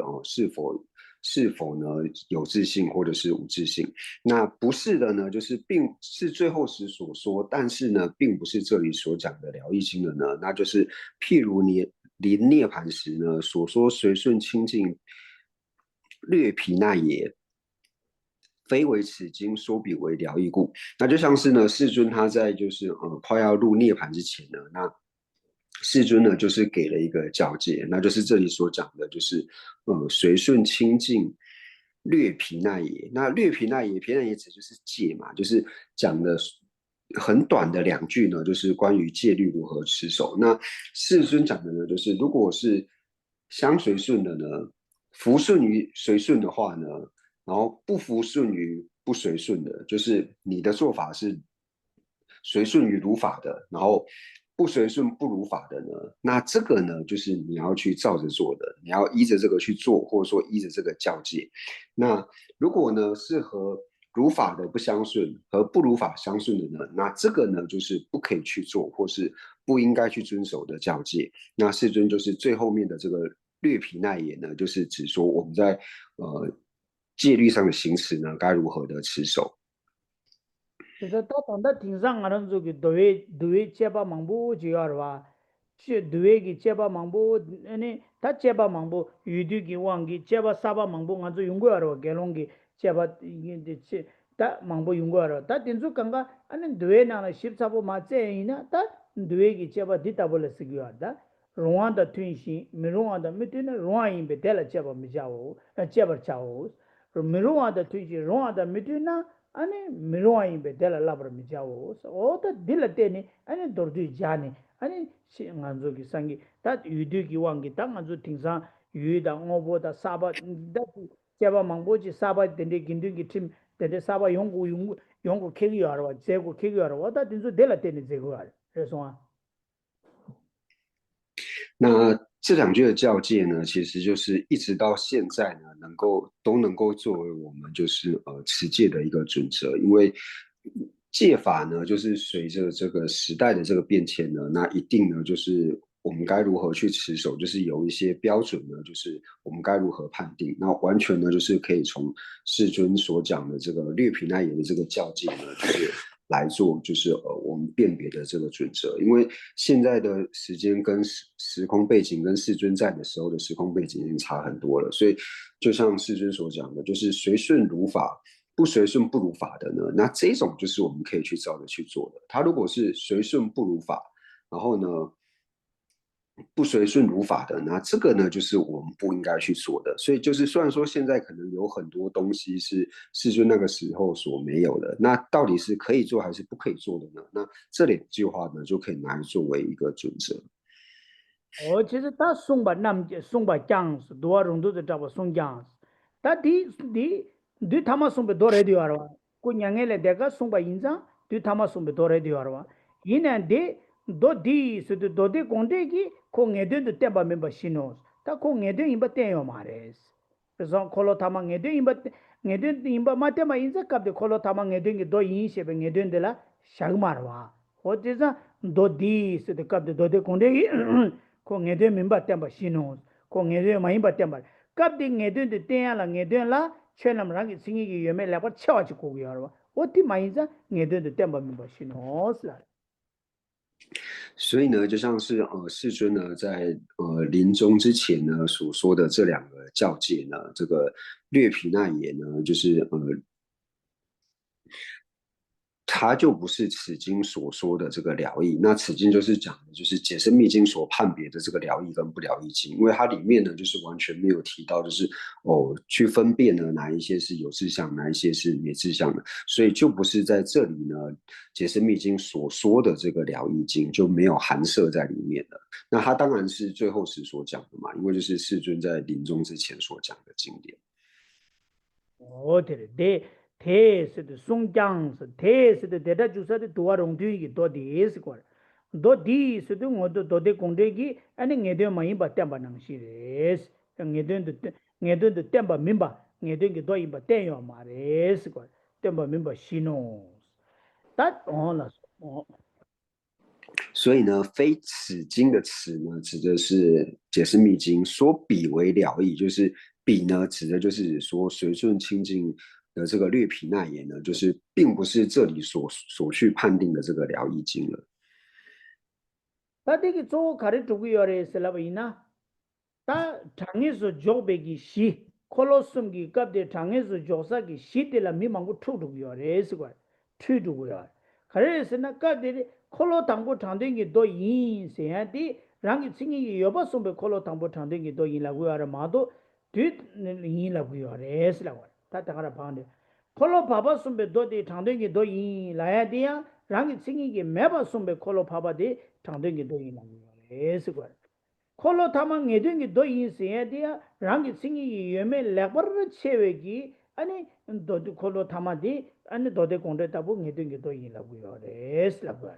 是否呢有自信或者是无自信。那不是的呢，就是并是最后时所说，但是呢，并不是这里所讲的疗愈经的呢，那就是譬如你临涅盘时呢所说随顺清净。略皮那也，非为此经说比为疗愈故。那就像是呢，世尊他在就是快要入涅盘之前呢，那世尊呢就是给了一个教诫，那就是这里所讲的，就是随顺清净。略皮那也，那略皮那也，皮那也指就是戒嘛，就是讲的很短的两句呢，就是关于戒律如何持守。那世尊讲的呢，就是如果是相随顺的呢，服顺于随顺的话呢，然后不服顺于不随顺的，就是你的做法是随顺于如法的，然后不随顺不如法的呢，那这个呢，就是你要去照着做的，你要依着这个去做，或者说依着这个教戒。那如果呢是和如法的不相顺和不如法相顺的呢，那这个呢就是不可以去做，或是不应该去遵守的教戒。那世尊就是最后面的这个略皮那也呢，就是指说我们在戒律上的行持呢，该如何的持守。 그래서 또 단다 팅상 하는 저기 도에 제바 망보 지어와 제 도에기 제바 망보 아니 다 제바 망보 유디기 왕기 제바 사바 망보 가서 용거하러 개롱기 제바 이게 다 망보 용거하러 다 된주 간가 아니 도에 나나 십사보 마제이나 다 도에기 제바 디타볼 쓰기와다 로안다 튠시 미로안다 미트나 로아인 베텔라 제바 미자오 제바 차오 미로안다 튠시 로안다 미트나 아니 미로아인베 델라 라브라 미자오 오다 딜라테니 아니 도르디 자니 아니 시안조기 상기 다 유디기 왕기 당안조 팅사 유이다 오보다 사바 다 제바 망보지 사바 덴데 긴디기 팀 덴데 사바 용구 케기하러 제고 케기하러 오다 딘조 델라테니 제고알 그래서 那这两句的教戒呢，其实就是一直到现在呢，都能够作为我们就是持戒的一个准则，因为戒法呢，就是随着这个时代的这个变迁呢，那一定呢就是我们该如何去持守，就是有一些标准呢，就是我们该如何判定，那完全呢就是可以从世尊所讲的这个略皮那言的这个教戒呢，就是来做就是我们辨别的这个准则，因为现在的时间跟时空背景跟世尊在的时候的时空背景已经差很多了，所以就像世尊所讲的，就是随顺如法，不随顺不如法的呢，那这种就是我们可以去照着去做的。他如果是随顺不如法，然后呢不随顺如法的，那这个呢，就是我们不应该去做的。所以就是，虽然说现在可能有很多东西是世尊那个时候所没有的，那到底是可以做还是不可以做的呢？那这两句话呢，就可以拿来作为一个准则。其实他送把姜是多少都是找我送姜，他第他们送不多来的话，过年来这个送把印章，对他们送不多来的话，一年的多的是多的工地去，过年的都点把没把新哦，他过年的一把点要嘛嘞。 그래서 콜로 타마 녜드 임바 마테마 인자 갑데 콜로 타마 녜드 도 인셰베 녜드들라 샤그마르와 어디자 도디스 데 갑데 도데 콘데 코 녜드 멤바 템바 시노 코 녜드 마임바 템바 갑데 녜드 때야라 녜드라 쳔남랑이 싱이기 예메 라고 쳐지 고기야로 어디 마인자 녜드 템바 멤바 시노스라 所以呢，就像是世尊呢在临终之前呢所说的这两个教戒呢，这个略毗那耶呢，就是它就不是此经所说的这个疗义。那此经就是讲的就是解释密经所判别的这个疗义跟不疗义经，因为它里面呢就是完全没有提到，就是去分辨呢哪一些是有志向，哪一些是没志向的，所以就不是在这里呢解释密经所说的这个疗义经就没有含摄在里面的。那它当然是最后时所讲的嘛，因为就是世尊在临终之前所讲的经典。对。테스드 송장스 테스드 데다 주사데 도와롱뒤기 도디스 거 도디스도 모두 도데 공대기 아니 녜데 마이 바템바 낭시레스 녜데 템바 민바 녜데 도이 바템요 마레스 거 템바 민바 시노 that all 所以呢，非此经的此呢，指的是解释密经，说彼为了义，就是彼呢，指的就是说随顺清净的这个略毗那耶呢，就是并不是这里所去判定的这个了义经了。다디기 조 가르치고 요레슬라바이나 다 장에서 조베기 시 콜로스음기 갑데 장에서 조사기 시텔라 미망고 투두고 요레스고 투두고요 가르스나 갑데 콜로 당고 장된기 도 인세야디 랑기 칭이 여바솜베 콜로 당고 장된기 도 인라고 요라 마도 뒤 인라고 요레스라고 다 다가라 바운데 콜로 바바솜베 도디 장된기 도 인라야디야 랑기 칭이기 매바솜베 콜로 바바디 장된기 도 인라고 콜로 타망 예den기 도 인세야디야 랑기 싱이 예메 레버르 체웨기 아니 도디 콜로 타마디 아니 도데 공데 타부 예den기 도 인라고요 레스라고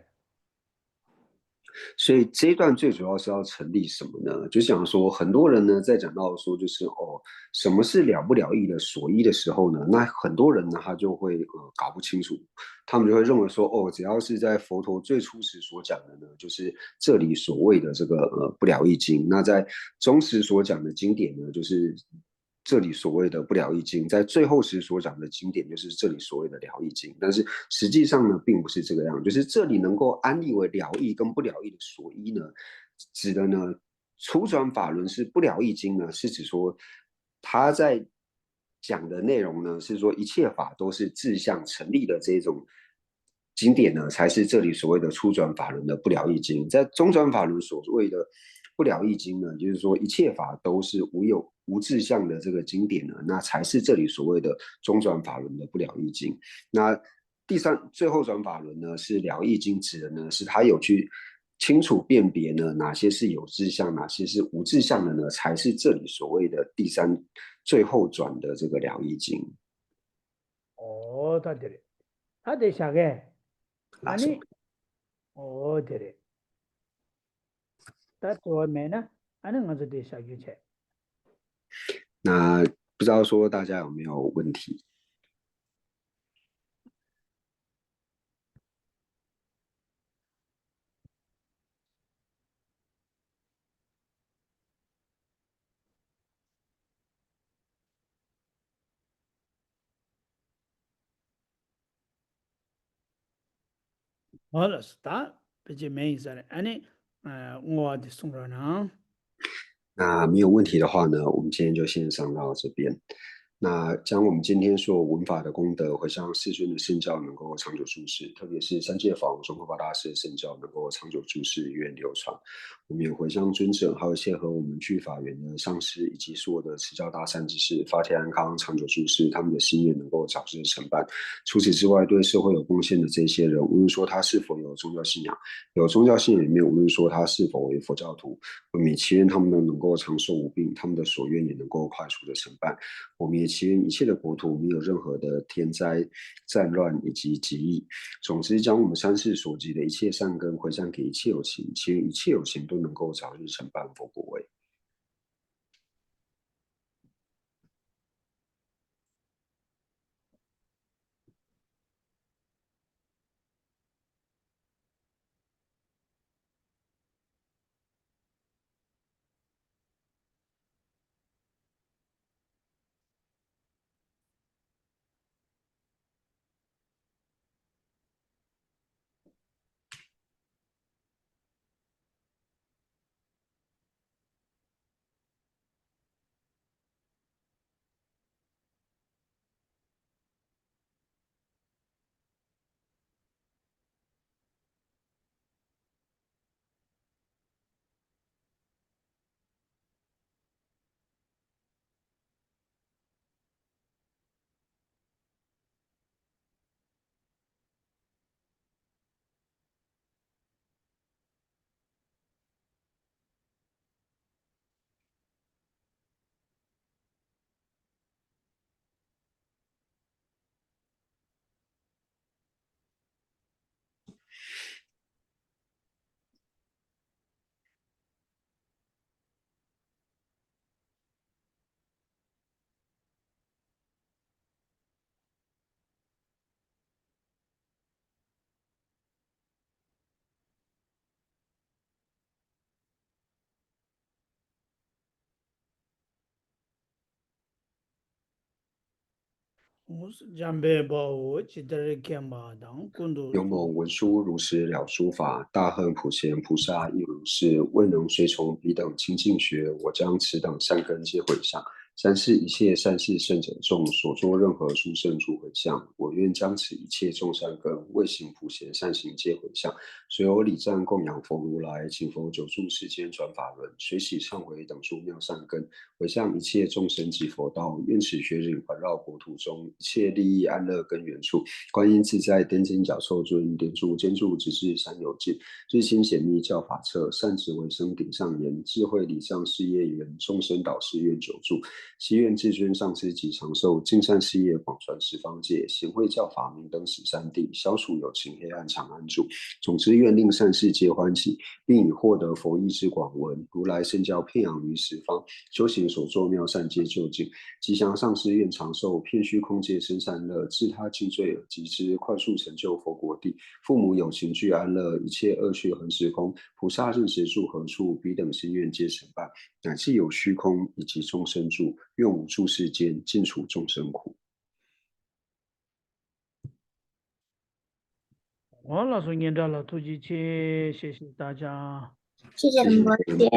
所以这一段最主要是要成立什么呢？就想说，很多人呢在讲到说，就是什么是了不了义的所依的时候呢，那很多人呢他就会搞不清楚，他们就会认为说，只要是在佛陀最初时所讲的呢，就是这里所谓的这个不了义经，那在中时所讲的经典呢，就是这里所谓的不了义经，在最后时所讲的经典就是这里所谓的了义经，但是实际上呢，并不是这个样，就是这里能够安立为了义跟不了义的所依呢，指的呢，初转法轮是不了义经呢，是指说他在讲的内容呢，是说一切法都是志向成立的这种经典呢，才是这里所谓的初转法轮的不了义经，在中转法轮所谓的不了义经呢，就是说一切法都是无志向的这个经典呢，那才是这里所谓的中转法轮的不了义经。那最后转法轮呢，是了义经，指的呢是他有去清楚辨别呢哪些是有志向，哪些是无志向的呢，才是这里所谓的最后转的这个了义经。他对，他对啥个？아니对。那不知道说大家有没有问题？好了，是的，不就没意思了。我的送了呢。那没有问题的话呢，我们今天就先上到这边。那将我们今天所有文法的功德回向世尊的圣教能够长久住世，特别是三界法王宗喀巴大师的圣教能够长久住世，源远流传。我们也回向尊者，还有切合我们具法缘的上师，以及所有的持教大善之士，法体安康，长久住世，他们的心愿能够早日成办。除此之外，对社会有贡献的这些人，无论说他是否有宗教信仰，有宗教信仰里面，无论说他是否为佛教徒，我们也祈愿他们能够长寿无病，他们的所愿也能够快速的成办。我们也祈愿一切的国土没有任何的天灾、战乱以及疾疫。总之，将我们三世所积的一切善根回向给一切有情，祈愿一切有情都能够早日成办佛果位。我是江北保护，记得看嘛，当滚度勇猛文殊如是了诸法，大恨普贤菩萨亦如是。未能随从彼等清净学，我将此等善根皆毁上。三是一切善事圣者众所作任何殊胜诸回向，我愿将此一切众善根未行普贤善行皆回向。随我礼赞供养佛如来，请佛久住世间转法轮，随喜忏悔等诸妙善根，回向一切众生及佛道。愿此学忍环绕国土中，一切利益安乐根源处。观音自在天津角受尊，莲柱坚柱直至山有尽。日清显密教法册，善止为生顶上言。智慧礼上事业缘，众生导师愿久住。希愿至尊上师及长寿，尽善事业广传十方界。贤惠教法明灯十三地，消除有情黑暗常安住。总之愿令善事皆欢喜，并以获得佛意之广闻。如来圣教遍扬于十方，修行所作妙善皆就近。吉祥上师愿长寿，遍虚空界生善乐，自他尽罪而及之，快速成就佛国地。父母有情俱安乐，一切恶趣恒时空。菩萨任时住何处，彼等心愿皆成办。乃至有虚空以及众生住，愿无住世间，尽除众生苦。我老师念到了，突击去，谢谢大家。谢谢仁波切。